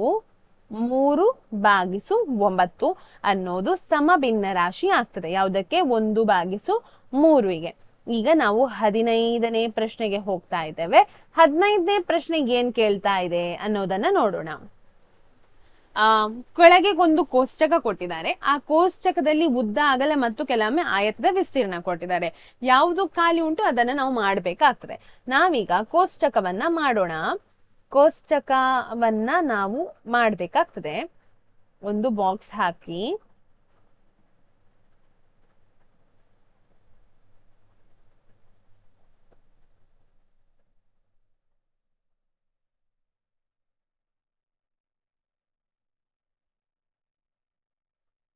3/9 ಅನ್ನೋದು ಸಮಭಿನ್ನ ರಾಶಿ ಆಗ್ತದೆ. ಯಾವುದಕ್ಕೆ, 1/3ಗೆ. ಈಗ ನಾವು 15ನೇ ಪ್ರಶ್ನೆಗೆ ಹೋಗ್ತಾ ಇದ್ದೇವೆ. 15ನೇ ಪ್ರಶ್ನೆಗೆ ಏನ್ ಕೇಳ್ತಾ ಇದೆ ಅನ್ನೋದನ್ನ ನೋಡೋಣ. ಕೆಳಗೆ ಒಂದು ಕೋಷ್ಟಕ ಕೊಟ್ಟಿದ್ದಾರೆ. ಆ ಕೋಷ್ಟಕದಲ್ಲಿ ಉದ್ದ, ಅಗಲ ಮತ್ತು ಕೆಲವೊಮ್ಮೆ ಆಯತದ ವಿಸ್ತೀರ್ಣ ಕೊಟ್ಟಿದ್ದಾರೆ. ಯಾವುದು ಖಾಲಿ ಉಂಟು ಅದನ್ನ ನಾವು ಮಾಡ್ಬೇಕಾಗ್ತದೆ. ನಾವೀಗ ಕೋಷ್ಟಕವನ್ನ ಮಾಡೋಣ. ಕೋಷ್ಟಕವನ್ನ ನಾವು ಮಾಡ್ಬೇಕಾಗ್ತದೆ. ಒಂದು ಬಾಕ್ಸ್ ಹಾಕಿ,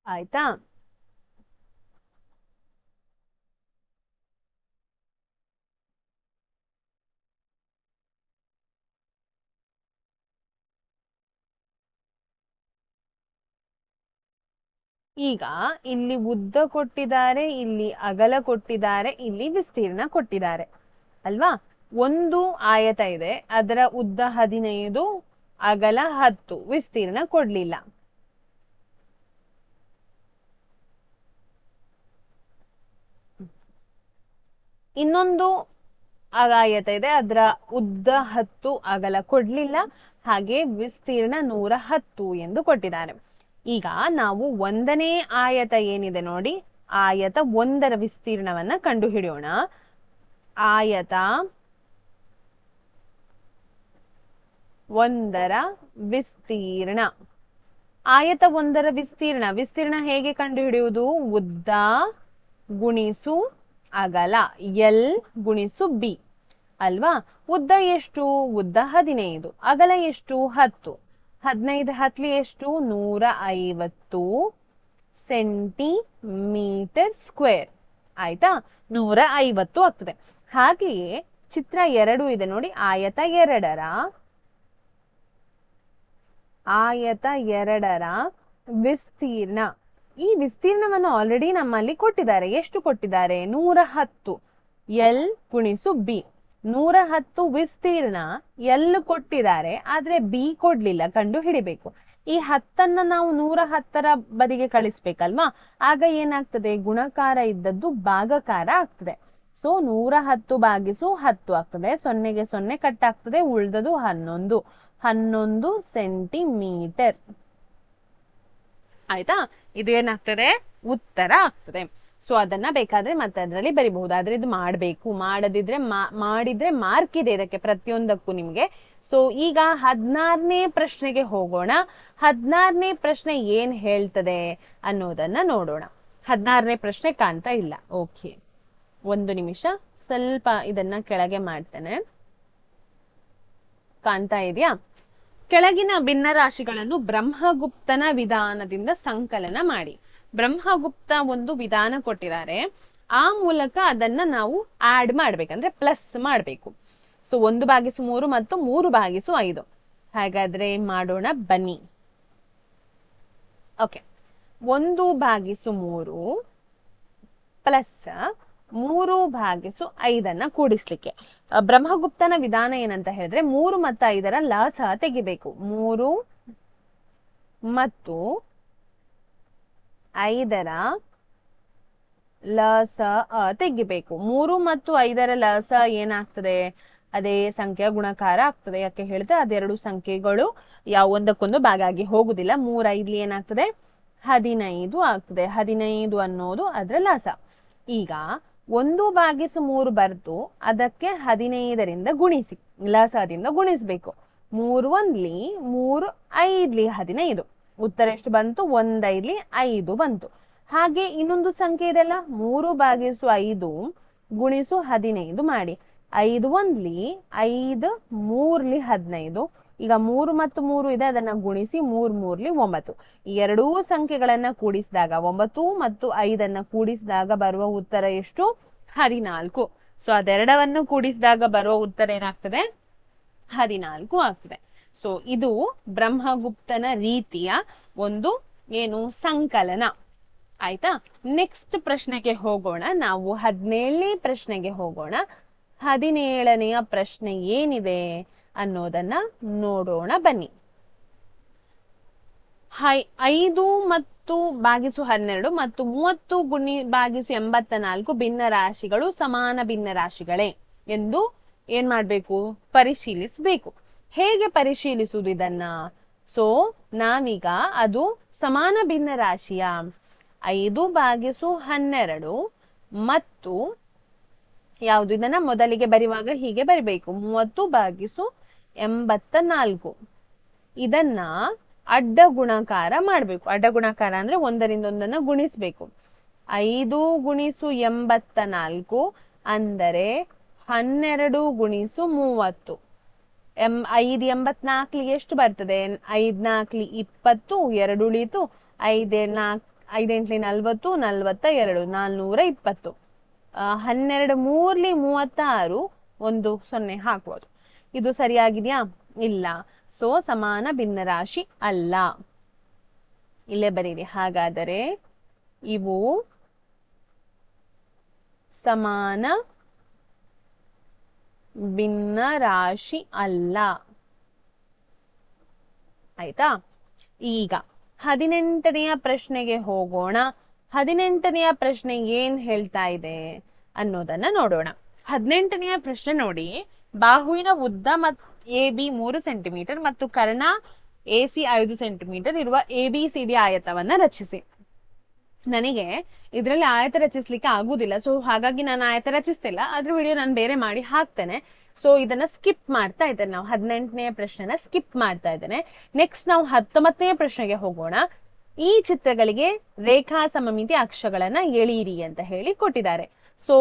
ಆಯ್ತಾ. ಈಗ ಇಲ್ಲಿ ಉದ್ದ ಕೊಟ್ಟಿದ್ದಾರೆ, ಇಲ್ಲಿ ಅಗಲ ಕೊಟ್ಟಿದ್ದಾರೆ, ಇಲ್ಲಿ ವಿಸ್ತೀರ್ಣ ಕೊಟ್ಟಿದ್ದಾರೆ ಅಲ್ವಾ. ಒಂದು ಆಯತ ಇದೆ, ಅದರ ಉದ್ದ 15, ಅಗಲ 10, ವಿಸ್ತೀರ್ಣ ಕೊಡ್ಲಿಲ್ಲ. ಇನ್ನೊಂದು ಆಯತ ಇದೆ, ಅದರ ಉದ್ದ 10, ಅಗಲ ಕೊಡ್ಲಿಲ್ಲ, ಹಾಗೆ ವಿಸ್ತೀರ್ಣ 110 ಎಂದು ಕೊಟ್ಟಿದ್ದಾರೆ. ಈಗ ನಾವು 1ನೇ ಆಯತ ಏನಿದೆ ನೋಡಿ, ಆಯತ 1ರ ವಿಸ್ತೀರ್ಣವನ್ನ ಕಂಡು ಹಿಡಿಯೋಣ. ಆಯತ 1ರ ವಿಸ್ತೀರ್ಣ. ಆಯತ 1ರ ವಿಸ್ತೀರ್ಣ ಹೇಗೆ ಕಂಡು ಹಿಡಿಯುವುದು, ಉದ್ದ ಗುಣಿಸು ಅಗಲ, L ಗುಣಿಸು B ಅಲ್ವಾ. ಉದ್ದ ಎಷ್ಟು, ಉದ್ದ 15, ಅಗಲ ಎಷ್ಟು, 10. 15 10 ಎಷ್ಟು, 150. Centimetre square. ಆಯ್ತಾ, 150 ಆಗ್ತದೆ. ಹಾಗೆಯೇ ಚಿತ್ರ 2 ಇದೆ ನೋಡಿ, ಆಯತ 2ರ ವಿಸ್ತೀರ್ಣ. ಈ ವಿಸ್ತೀರ್ಣವನ್ನು ಆಲ್ರೆಡಿ ನಮ್ಮಲ್ಲಿ ಕೊಟ್ಟಿದ್ದಾರೆ. ಎಷ್ಟು ಕೊಟ್ಟಿದ್ದಾರೆ? 110 ಎಲ್ ಗುಣಿಸು ಬಿ. 110 ವಿಸ್ತೀರ್ಣ ಎಲ್ ಕೊಟ್ಟಿದ್ದಾರೆ, ಆದ್ರೆ ಬಿ ಕೊಡ್ಲಿಲ್ಲ, ಕಂಡು ಹಿಡಿಬೇಕು. ಈ 10ನ್ನ ನಾವು 110ರ ಬದಿಗೆ ಕಳಿಸ್ಬೇಕಲ್ವಾ? ಆಗ ಏನಾಗ್ತದೆ? ಗುಣಕಾರ ಇದ್ದದ್ದು ಭಾಗಕಾರ ಆಗ್ತದೆ. ಸೊ 110 ಭಾಗಿಸು 10 ಆಗ್ತದೆ. 0ಗೆ 0 ಕಟ್ ಆಗ್ತದೆ, ಉಳ್ದದು 11 ಸೆಂಟಿಮೀಟರ್. ಆಯ್ತಾ? ಇದು ಏನಾಗ್ತದೆ? ಉತ್ತರ ಆಗ್ತದೆ. ಸೊ ಅದನ್ನ ಬೇಕಾದ್ರೆ ಮತ್ತೆ ಅದರಲ್ಲಿ ಬರಿಬಹುದು. ಆದ್ರೆ ಇದು ಮಾಡಬೇಕು, ಮಾಡಿದ್ರೆ ಮಾರ್ಕ್ ಇದೆ ಇದಕ್ಕೆ ಪ್ರತಿಯೊಂದಕ್ಕೂ ನಿಮ್ಗೆ. ಸೊ ಈಗ 16ನೇ ಪ್ರಶ್ನೆಗೆ ಹೋಗೋಣ. 16ನೇ ಪ್ರಶ್ನೆ ಏನ್ ಹೇಳ್ತದೆ ಅನ್ನೋದನ್ನ ನೋಡೋಣ. 16ನೇ ಪ್ರಶ್ನೆ ಕಾಣ್ತಾ ಇಲ್ಲ. ಓಕೆ, ಒಂದು ನಿಮಿಷ, ಸ್ವಲ್ಪ ಇದನ್ನ ಕೆಳಗೆ ಮಾಡ್ತೇನೆ. ಕಾಣ್ತಾ ಇದೆಯಾ? ಕೆಳಗಿನ ಭಿನ್ನರಾಶಿಗಳನ್ನು ಬ್ರಹ್ಮಗುಪ್ತನ ವಿಧಾನದಿಂದ ಸಂಕಲನ ಮಾಡಿ. ಬ್ರಹ್ಮಗುಪ್ತ ಒಂದು ವಿಧಾನ ಕೊಟ್ಟಿದ್ದಾರೆ, ಆ ಮೂಲಕ ಅದನ್ನ ನಾವು ಆಡ್ ಮಾಡ್ಬೇಕಂದ್ರೆ ಪ್ಲಸ್ ಮಾಡ್ಬೇಕು. ಸೊ 1/3 ಮತ್ತು 3/5. ಹಾಗಾದ್ರೆ ಮಾಡೋಣ ಬನ್ನಿ. ಓಕೆ, 1/3 ಪ್ಲಸ್ 3/5 ಕೂಡಿಸ್ಲಿಕ್ಕೆ ಬ್ರಹ್ಮಗುಪ್ತನ ವಿಧಾನ ಏನಂತ ಹೇಳಿದ್ರೆ 3 ಮತ್ತು 5ರ ಲಸ ತೆಗಿಬೇಕು. 3 ಮತ್ತು 5ರ ಲಸ ತೆಗಿಬೇಕು. 3 ಮತ್ತು 5ರ ಲಸ ಏನಾಗ್ತದೆ? ಅದೇ ಸಂಖ್ಯೆಯ ಗುಣಕಾರ ಆಗ್ತದೆ. ಯಾಕೆ ಹೇಳಿದ್ರೆ ಅದೆರಡು ಸಂಖ್ಯೆಗಳು ಒಂದಕ್ಕೊಂದು ಭಾಗ ಆಗಿ ಹೋಗುದಿಲ್ಲ. 3 5 ಏನಾಗ್ತದೆ? 15 ಆಗ್ತದೆ. 15 ಅನ್ನೋದು ಅದರ ಲಸ. ಈಗ 1/3 ಬರ್ತು, ಅದಕ್ಕೆ 15ರಿಂದ ಗುಣಿಸಿ, ಲಸದಿಂದ ಗುಣಿಸ್ಬೇಕು. 3 1 3 5 15. ಉತ್ತರ ಎಷ್ಟು ಬಂತು? 1 5 5 ಬಂತು. ಹಾಗೆ ಇನ್ನೊಂದು ಸಂಖ್ಯೆ ಇದೆಲ್ಲ, 3/5 ಗುಣಿಸು 15 ಮಾಡಿ. 5 1 5 3 15. ಈಗ 3 ಮತ್ತು 3 ಇದೆ, ಅದನ್ನ ಗುಣಿಸಿ 3 3 9. ಈ ಎರಡೂ ಸಂಖ್ಯೆಗಳನ್ನ ಕೂಡಿಸಿದಾಗ 9 ಮತ್ತು 5ಅನ್ನ ಕೂಡಿಸಿದಾಗ ಬರುವ ಉತ್ತರ ಎಷ್ಟು? 14. ಸೊ ಅದೆರಡವನ್ನು ಕೂಡಿಸಿದಾಗ ಬರುವ ಉತ್ತರ ಏನಾಗ್ತದೆ? 14 ಆಗ್ತದೆ. ಸೊ ಇದು ಬ್ರಹ್ಮಗುಪ್ತನ ರೀತಿಯ ಒಂದು ಸಂಕಲನ. ಆಯ್ತಾ? ನೆಕ್ಸ್ಟ್ ಪ್ರಶ್ನೆಗೆ ಹೋಗೋಣ. ನಾವು 17ನೇ ಪ್ರಶ್ನೆಗೆ ಹೋಗೋಣ. 17ನೆಯ ಪ್ರಶ್ನೆ ಏನಿದೆ ಅನ್ನೋದನ್ನ ನೋಡೋಣ ಬನ್ನಿ. 5 ಮತ್ತು ಭಾಗಿಸು 12 ಮತ್ತು 30 ಭಾಗಿಸು 84 ಭಿನ್ನ ರಾಶಿಗಳು ಸಮಾನ ಭಿನ್ನ ರಾಶಿಗಳೇ ಎಂದು ಏನ್ ಮಾಡ್ಬೇಕು? ಪರಿಶೀಲಿಸಬೇಕು. ಹೇಗೆ ಪರಿಶೀಲಿಸುವುದು ಇದನ್ನ? ಸೊ ನಾವೀಗ ಅದು ಸಮಾನ ಭಿನ್ನ ರಾಶಿಯ 5/12 ಮತ್ತು ಯಾವುದು? ಇದನ್ನ ಮೊದಲಿಗೆ ಬರೆಯುವಾಗ ಹೀಗೆ ಬರಿಬೇಕು, 30/84. ಇದನ್ನ ಅಡ್ಡ ಗುಣಾಕಾರ ಮಾಡ್ಬೇಕು. ಅಡ್ಡ ಗುಣಾಕಾರ ಅಂದ್ರೆ ಒಂದರಿಂದ ಒಂದನ್ನ ಗುಣಿಸ್ಬೇಕು. 5 ಗುಣಿಸು 84 ಅಂದರೆ 12 ಗುಣಿಸು 30. 5 84 ಎಷ್ಟು ಬರ್ತದೆ? 5 4 20, 2 ಉಳಿತು, 5 8 40, 42, 420. 12 3 36, 1 0 ಹಾಕ್ಬೋದು. ಇದು ಸರಿಯಾಗಿದೆಯಾ? ಇಲ್ಲ. ಸೊ ಸಮಾನ ಭಿನ್ನರಾಶಿ ಅಲ್ಲ. ಇಲ್ಲೇ ಬರೀರಿ. ಹಾಗಾದರೆ ಇವು ಸಮಾನ ಭಿನ್ನ ರಾಶಿ ಅಲ್ಲ. ಆಯ್ತಾ? ಈಗ 18ನೆಯ ಪ್ರಶ್ನೆಗೆ ಹೋಗೋಣ. 18ನೆಯ ಪ್ರಶ್ನೆ ಏನ್ ಹೇಳ್ತಾ ಇದೆ ಅನ್ನೋದನ್ನ ನೋಡೋಣ. 18ನೆಯ ಪ್ರಶ್ನೆ ನೋಡಿ, ಬಾಹುವಿನ ಉದ್ದ AB 3 ಸೆಂಟಿಮೀಟರ್ ಮತ್ತು ಕರ್ಣ AC 5 ಸೆಂಟಿಮೀಟರ್ ಇರುವ ABCD ಆಯತವನ್ನ ರಚಿಸಿ. ನನಗೆ ಇದರಲ್ಲಿ ಆಯತ ರಚಿಸ್ಲಿಕ್ಕೆ ಆಗುದಿಲ್ಲ, ಸೊ ಹಾಗಾಗಿ ನಾನು ಆಯತ ರಚಿಸ್ತಿಲ್ಲ. ಅದ್ರ ವಿಡಿಯೋ ನಾನು ಬೇರೆ ಮಾಡಿ ಹಾಕ್ತೇನೆ. ಸೊ ಇದನ್ನ ಸ್ಕಿಪ್ ಮಾಡ್ತಾ ಇದ್ದೇನೆ. ನಾವು 18ನೆಯ ಪ್ರಶ್ನೆನ ಸ್ಕಿಪ್ ಮಾಡ್ತಾ ಇದ್ದೇನೆ. ನೆಕ್ಸ್ಟ್ ನಾವು 19ನೆಯ ಪ್ರಶ್ನೆಗೆ ಹೋಗೋಣ. ಈ ಚಿತ್ರಗಳಿಗೆ ರೇಖಾ ಸಮಮಿತಿ ಅಕ್ಷಗಳನ್ನ ಎಳೀರಿ ಅಂತ ಹೇಳಿ ಕೊಟ್ಟಿದ್ದಾರೆ. ಸೊ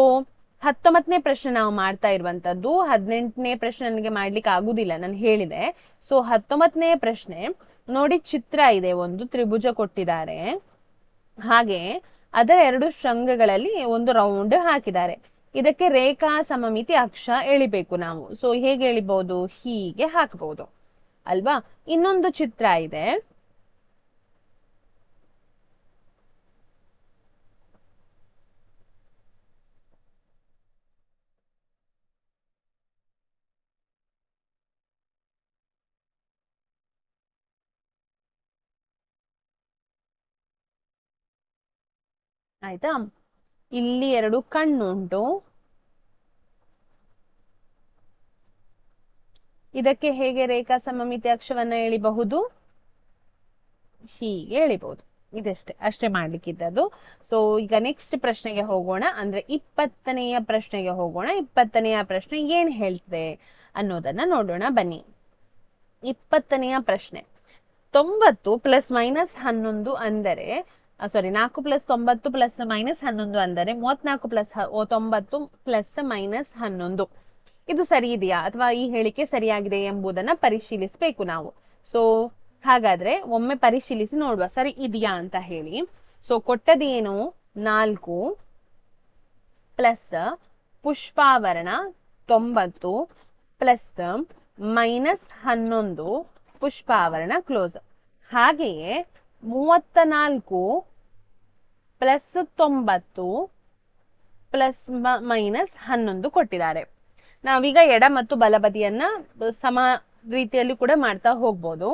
19ನೇ ಪ್ರಶ್ನೆ ನಾವು ಮಾಡ್ತಾ ಇರುವಂತದ್ದು. 18ನೇ ಪ್ರಶ್ನೆ ನನಗೆ ಮಾಡ್ಲಿಕ್ಕೆ ಆಗುದಿಲ್ಲ, ನಾನು ಹೇಳಿದೆ. ಸೊ 19ನೇ ಪ್ರಶ್ನೆ ನೋಡಿ, ಚಿತ್ರ ಇದೆ, ಒಂದು ತ್ರಿಭುಜ ಕೊಟ್ಟಿದ್ದಾರೆ. ಹಾಗೆ ಅದರ ಎರಡು ಶೃಂಗಗಳಲ್ಲಿ ಒಂದು ರೌಂಡ್ ಹಾಕಿದ್ದಾರೆ. ಇದಕ್ಕೆ ರೇಖಾ ಸಮಮಿತಿ ಅಕ್ಷ ಎಳಿಬೇಕು ನಾವು. ಸೊ ಹೇಗೆ ಎಳಿಬಹುದು? ಹೀಗೆ ಹಾಕಬಹುದು ಅಲ್ವಾ. ಇನ್ನೊಂದು ಚಿತ್ರ ಇದೆ. ಆಯ್ತಾ? ಇಲ್ಲಿ ಎರಡು ಕಣ್ಣುಂಟು. ಇದಕ್ಕೆ ಹೇಗೆ ರೇಖಾ ಸಮಮಿತಿ ಅಕ್ಷವನ್ನ ಎಳಿಬಹುದು? ಹೀಗೆ ಎಳಿಬಹುದು. ಅಷ್ಟೇ ಮಾಡ್ಲಿಕ್ಕಿದ್ದದ್ದು. ಸೊ ಈಗ ನೆಕ್ಸ್ಟ್ ಪ್ರಶ್ನೆಗೆ ಹೋಗೋಣ, ಅಂದ್ರೆ 20ನೆಯ ಪ್ರಶ್ನೆಗೆ ಹೋಗೋಣ. 20ನೆಯ ಪ್ರಶ್ನೆ ಏನ್ ಹೇಳ್ತದೆ ಅನ್ನೋದನ್ನ ನೋಡೋಣ ಬನ್ನಿ. 20ನೆಯ ಪ್ರಶ್ನೆ, 90 ಪ್ಲಸ್ ಮೈನಸ್ 11 ಅಂದರೆ 4 ಪ್ಲಸ್ 90 ಪ್ಲಸ್ ಮೈನಸ್ 11 ಅಂದರೆ 34 ಪ್ಲಸ್ 90 ಪ್ಲಸ್ ಮೈನಸ್ 11. ಇದು ಸರಿ ಇದೆಯಾ ಅಥವಾ ಈ ಹೇಳಿಕೆ ಸರಿಯಾಗಿದೆ ಎಂಬುದನ್ನ ಪರಿಶೀಲಿಸಬೇಕು ನಾವು. ಸೊ ಹಾಗಾದ್ರೆ ಒಮ್ಮೆ ಪರಿಶೀಲಿಸಿ ನೋಡುವ ಸರಿ ಇದೆಯಾ ಅಂತ ಹೇಳಿ. ಸೊ ಕೊಟ್ಟದೇನು? 4 ಪ್ಲಸ್ ಪುಷ್ಪಾವರಣ 90 ಪ್ಲಸ್ ಮೈನಸ್ 11 ಪುಷ್ಪಾವರಣ ಕ್ಲೋಸ್. ಹಾಗೆಯೇ 34 ಪ್ಲಸ್ 90 ಪ್ಲಸ್ ಮೈನಸ್ 11 ಕೊಟ್ಟಿದ್ದಾರೆ. ನಾವೀಗ ಎಡ ಮತ್ತು ಬಲಬದಿಯನ್ನ ಸಮ ರೀತಿಯಲ್ಲಿ ಕೂಡ ಮಾಡ್ತಾ ಹೋಗ್ಬೋದು.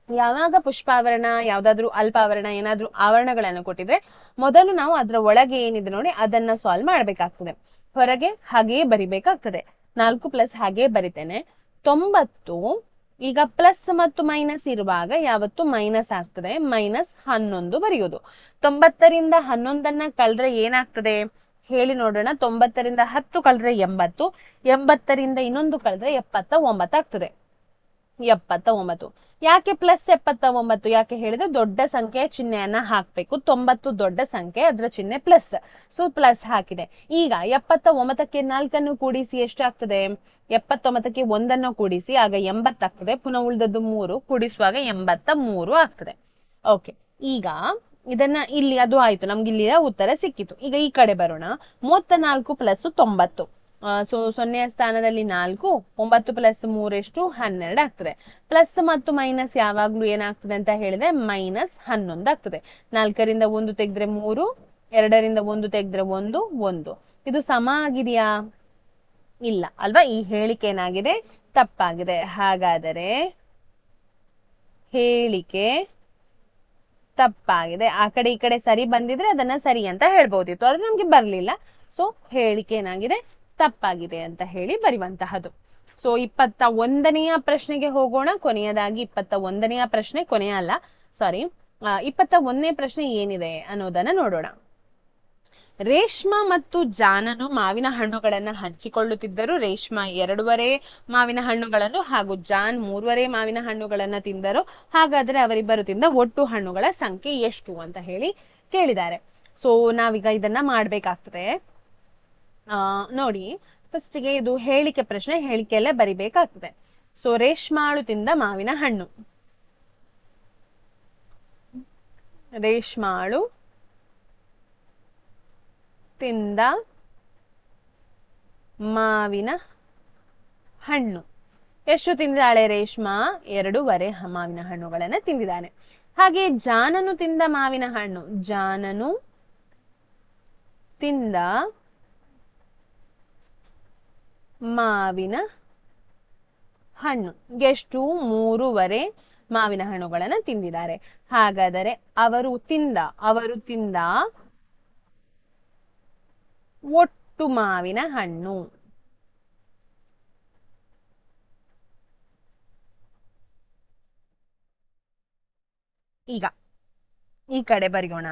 ಯಾವಾಗ ಪುಷ್ಪಾವರಣ, ಯಾವ್ದಾದ್ರು ಅಲ್ಪಾವರಣ, ಏನಾದ್ರೂ ಆವರಣಗಳನ್ನು ಕೊಟ್ಟಿದ್ರೆ ಮೊದಲು ನಾವು ಅದರ ಒಳಗೆ ಏನಿದೆ ನೋಡಿ ಅದನ್ನ ಸಾಲ್ವ್ ಮಾಡ್ಬೇಕಾಗ್ತದೆ. ಹೊರಗೆ ಹಾಗೆಯೇ ಬರಿಬೇಕಾಗ್ತದೆ. 4 ಪ್ಲಸ್ ಹಾಗೆ ಬರಿತೇನೆ. 90 ಈಗ ಪ್ಲಸ್ ಮತ್ತು ಮೈನಸ್ ಇರುವಾಗ ಯಾವತ್ತು ಮೈನಸ್ ಆಗ್ತದೆ. ಮೈನಸ್ 11 ಬರೆಯೋದು. 90ರಿಂದ 11ನ್ನ ಕಳೆದ್ರೆ ಏನಾಗ್ತದೆ ಹೇಳಿ ನೋಡೋಣ. 90ರಿಂದ 10 ಕಳೆದ್ರೆ 80, 80ರಿಂದ ಇನ್ನೊಂದು ಕಳೆದ್ರೆ 79 ಆಗ್ತದೆ. 79. ಯಾಕೆ ಪ್ಲಸ್ 79? ಯಾಕೆ ಹೇಳಿದ್ರೆ ದೊಡ್ಡ ಸಂಖ್ಯೆಯ ಚಿಹ್ನೆಯನ್ನ ಹಾಕ್ಬೇಕು. 90 ದೊಡ್ಡ ಸಂಖ್ಯೆ, ಅದರ ಚಿಹ್ನೆ ಪ್ಲಸ್. ಸೊ ಪ್ಲಸ್ ಹಾಕಿದೆ. ಈಗ 79ಕ್ಕೆ 4 ಕೂಡಿಸಿ ಎಷ್ಟಾಗ್ತದೆ? 79ಕ್ಕೆ 1 ಕೂಡಿಸಿ ಆಗ 80 ಆಗ್ತದೆ. ಪುನಃ ಉಳಿದದ್ದು 3 ಕೂಡಿಸುವಾಗ 83 ಆಗ್ತದೆ. ಓಕೆ, ಈಗ ಇದನ್ನ ಇಲ್ಲಿ ಅದು ಆಯ್ತು, ನಮ್ಗೆ ಇಲ್ಲಿಯ ಉತ್ತರ ಸಿಕ್ಕಿತು. ಈಗ ಈ ಕಡೆ ಬರೋಣ. 34 ಪ್ಲಸ್ 90. ಸೊ 0ಯ ಸ್ಥಾನದಲ್ಲಿ 4, 9 ಪ್ಲಸ್ 3 ಎಷ್ಟು? 12 ಆಗ್ತದೆ. ಪ್ಲಸ್ ಮತ್ತು ಮೈನಸ್ ಯಾವಾಗ್ಲೂ ಏನಾಗ್ತದೆ ಅಂತ ಹೇಳಿದ್ರೆ ಮೈನಸ್ 11 ಆಗ್ತದೆ. 4ರಿಂದ 1 ತೆಗೆದ್ರೆ 3, 2ರಿಂದ 1 ತೆಗೆದ್ರೆ 1, 1. ಇದು ಸಮ ಆಗಿದೆಯಾ? ಇಲ್ಲ ಅಲ್ವಾ. ಈ ಹೇಳಿಕೆ ಏನಾಗಿದೆ? ತಪ್ಪಾಗಿದೆ. ಹಾಗಾದರೆ ಹೇಳಿಕೆ ತಪ್ಪಾಗಿದೆ. ಆ ಕಡೆ ಈ ಕಡೆ ಸರಿ ಬಂದಿದ್ರೆ ಅದನ್ನ ಸರಿ ಅಂತ ಹೇಳ್ಬೋದಿತ್ತು, ಆದ್ರೆ ನಮ್ಗೆ ಬರ್ಲಿಲ್ಲ. ಸೊ ಹೇಳಿಕೆ ಏನಾಗಿದೆ? ತಪ್ಪಾಗಿದೆ ಅಂತ ಹೇಳಿ ಬರೆಯುವಂತಹದ್ದು. ಸೊ 21ನೆಯ ಪ್ರಶ್ನೆಗೆ ಹೋಗೋಣ. ಕೊನೆಯದಾಗಿ 21ನೆಯ ಪ್ರಶ್ನೆ, ಕೊನೆಯ ಅಲ್ಲ ಸಾರಿ, 21ನೇ ಪ್ರಶ್ನೆ ಏನಿದೆ ಅನ್ನೋದನ್ನ ನೋಡೋಣ. ರೇಷ್ಮಾ ಮತ್ತು ಜಾನನು ಮಾವಿನ ಹಣ್ಣುಗಳನ್ನ ಹಂಚಿಕೊಳ್ಳುತ್ತಿದ್ದರು. ರೇಷ್ಮಾ 2.5 ಮಾವಿನ ಹಣ್ಣುಗಳನ್ನು ಹಾಗೂ ಜಾನ್ 3.5 ಮಾವಿನ ಹಣ್ಣುಗಳನ್ನ ತಿಂದರು. ಹಾಗಾದ್ರೆ ಅವರಿಬ್ಬರು ತಿಂದ ಒಟ್ಟು ಹಣ್ಣುಗಳ ಸಂಖ್ಯೆ ಎಷ್ಟು ಅಂತ ಹೇಳಿ ಕೇಳಿದ್ದಾರೆ. ಸೊ ನಾವೀಗ ಇದನ್ನ ಮಾಡ್ಬೇಕಾಗ್ತದೆ. ನೋಡಿ, ಫಸ್ಟಿಗೆ ಇದು ಹೇಳಿಕೆ ಪ್ರಶ್ನೆ, ಹೇಳಿಕೆಯಲ್ಲೇ ಬರಿಬೇಕಾಗ್ತದೆ. ಸೊ ರೇಷ್ಮಾಳು ತಿಂದ ಮಾವಿನ ಹಣ್ಣು. ರೇಷ್ಮಾಳು ತಿಂದ ಮಾವಿನ ಹಣ್ಣು. ಎಷ್ಟು ತಿಂದಿದ್ದಾಳೆ ರೇಷ್ಮಾ? 2.5 ಮಾವಿನ ಹಣ್ಣುಗಳನ್ನ ತಿಂದಿದ್ದಾನೆ. ಹಾಗೆ ಜಾನನು ತಿಂದ ಮಾವಿನ ಹಣ್ಣು. ಜಾನನು ತಿಂದ ಮಾವಿನ ಹಣ್ಣು ಎಷ್ಟು? 3.5 ಮಾವಿನ ಹಣ್ಣುಗಳನ್ನ ತಿಂದಿದ್ದಾರೆ. ಹಾಗಾದರೆ ಅವರು ತಿಂದ ಒಟ್ಟು ಮಾವಿನ ಹಣ್ಣು. ಈಗ ಈ ಕಡೆ ಬರೆಯೋಣ.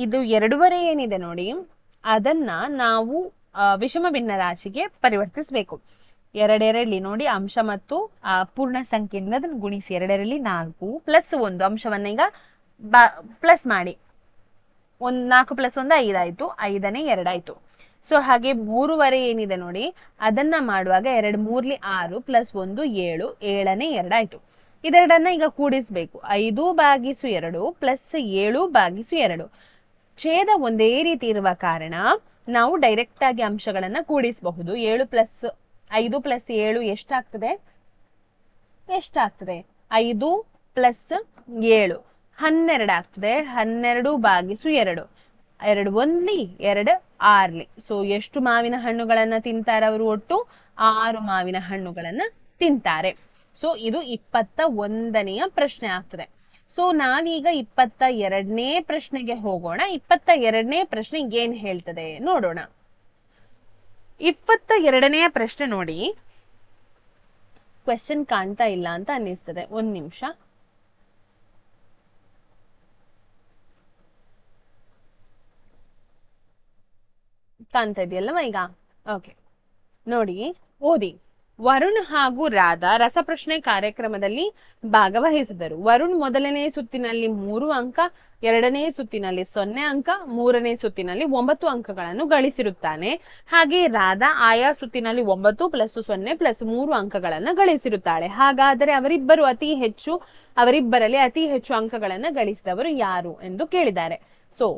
ಇದು 2.5 ಏನಿದೆ ನೋಡಿ, ಅದನ್ನ ನಾವು ವಿಷಮ ಭಿನ್ನ ರಾಶಿಗೆ ಪರಿವರ್ತಿಸಬೇಕು. 2 ನೋಡಿ ಅಂಶ ಮತ್ತು ಪೂರ್ಣ ಸಂಖ್ಯೆಯಿಂದ ಅದನ್ನು ಗುಣಿಸಿ. 2 4 ಪ್ಲಸ್ 1 ಅಂಶವನ್ನ ಈಗ ಪ್ಲಸ್ ಮಾಡಿ. 4 ಪ್ಲಸ್ 1 5 ಆಯ್ತು. 5ನೇ 2 ಆಯ್ತು. ಸೊ ಹಾಗೆ 3.5 ಏನಿದೆ ನೋಡಿ, ಅದನ್ನ ಮಾಡುವಾಗ 2 3 6 ಪ್ಲಸ್ 1 7, 7ನೇ 2 ಆಯ್ತು. ಇದೆರಡನ್ನ ಈಗ ಕೂಡಿಸ್ಬೇಕು. 5/2 ಪ್ಲಸ್ 7/2. ಛೇದ ಒಂದೇ ರೀತಿ ಇರುವ ಕಾರಣ ನಾವು ಡೈರೆಕ್ಟ್ ಆಗಿ ಅಂಶಗಳನ್ನ ಕೂಡಿಸಬಹುದು. 5 ಪ್ಲಸ್ 7 ಎಷ್ಟಾಗ್ತದೆ? 5 ಪ್ಲಸ್ 7 12 ಆಗ್ತದೆ. 12/2. 2 ಒಂದ್ಲಿ 2 ಆರ್ಲಿ. ಸೊ ಎಷ್ಟು ಮಾವಿನ ಹಣ್ಣುಗಳನ್ನ ತಿಂತಾರೆ ಅವರು? ಒಟ್ಟು 6 ಮಾವಿನ ಹಣ್ಣುಗಳನ್ನ ತಿಂತಾರೆ. ಸೊ ಇದು 21ನೆಯ ಪ್ರಶ್ನೆ ಆಗ್ತದೆ. ಸೊ ನಾವೀಗ 22ನೇ ಪ್ರಶ್ನೆಗೆ ಹೋಗೋಣ. 22ನೇ ಪ್ರಶ್ನೆ ಏನ್ ಹೇಳ್ತದೆ ನೋಡೋಣ. 22ನೇ ಪ್ರಶ್ನೆ ನೋಡಿ, ಕ್ವೆಶ್ಚನ್ ಕಾಣ್ತಾ ಇಲ್ಲ ಅಂತ ಅನ್ನಿಸ್ತದೆ. ಒಂದ್ ನಿಮಿಷ. ಕಾಣ್ತಾ ಇದೆಯಲ್ಲವ ಈಗ? ಓಕೆ, ನೋಡಿ, ಓದಿ. ವರುಣ್ ಹಾಗೂ ರಾಧಾ ರಸಪ್ರಶ್ನೆ ಕಾರ್ಯಕ್ರಮದಲ್ಲಿ ಭಾಗವಹಿಸಿದರು. ವರುಣ್ ಮೊದಲನೇ ಸುತ್ತಿನಲ್ಲಿ 3 ಅಂಕ, ಎರಡನೇ ಸುತ್ತಿನಲ್ಲಿ 0 ಅಂಕ, ಮೂರನೇ ಸುತ್ತಿನಲ್ಲಿ 9 ಅಂಕಗಳನ್ನು ಗಳಿಸಿರುತ್ತಾನೆ. ಹಾಗೆ ರಾಧಾ ಆಯಾ ಸುತ್ತಿನಲ್ಲಿ 9 + 0 + 3 ಅಂಕಗಳನ್ನು ಗಳಿಸಿರುತ್ತಾಳೆ. ಹಾಗಾದರೆ ಅವರಿಬ್ಬರಲ್ಲಿ ಅತಿ ಹೆಚ್ಚು ಅಂಕಗಳನ್ನು ಗಳಿಸಿದವರು ಯಾರು ಎಂದು ಕೇಳಿದ್ದಾರೆ. ಸೊ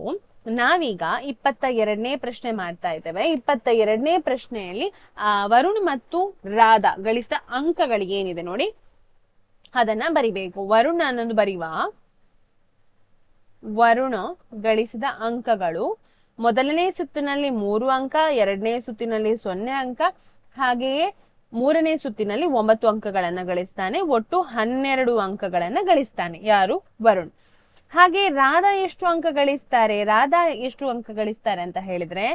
ನಾವೀಗ 22ನೇ ಪ್ರಶ್ನೆ ಮಾಡ್ತಾ ಇದ್ದೇವೆ. 22ನೇ ಪ್ರಶ್ನೆಯಲ್ಲಿ ವರುಣ್ ಮತ್ತು ರಾಧಾ ಗಳಿಸಿದ ಅಂಕಗಳು ಏನಿದೆ ನೋಡಿ, ಅದನ್ನ ಬರಿಬೇಕು. ವರುಣ್ ಅನ್ನೋದು ಬರೀವಾ. ವರುಣ ಗಳಿಸಿದ ಅಂಕಗಳು ಮೊದಲನೇ ಸುತ್ತಿನಲ್ಲಿ 3 ಅಂಕ, ಎರಡನೇ ಸುತ್ತಿನಲ್ಲಿ 0 ಅಂಕ, ಹಾಗೆಯೇ ಮೂರನೇ ಸುತ್ತಿನಲ್ಲಿ 9 ಅಂಕಗಳನ್ನ ಗಳಿಸ್ತಾನೆ. ಒಟ್ಟು 12 ಅಂಕಗಳನ್ನ ಗಳಿಸ್ತಾನೆ. ಯಾರು? ವರುಣ್. ಹಾಗೆ ರಾಧಾ ಎಷ್ಟು ಅಂಕ ಗಳಿಸ್ತಾರೆ? ಅಂತ ಹೇಳಿದ್ರೆ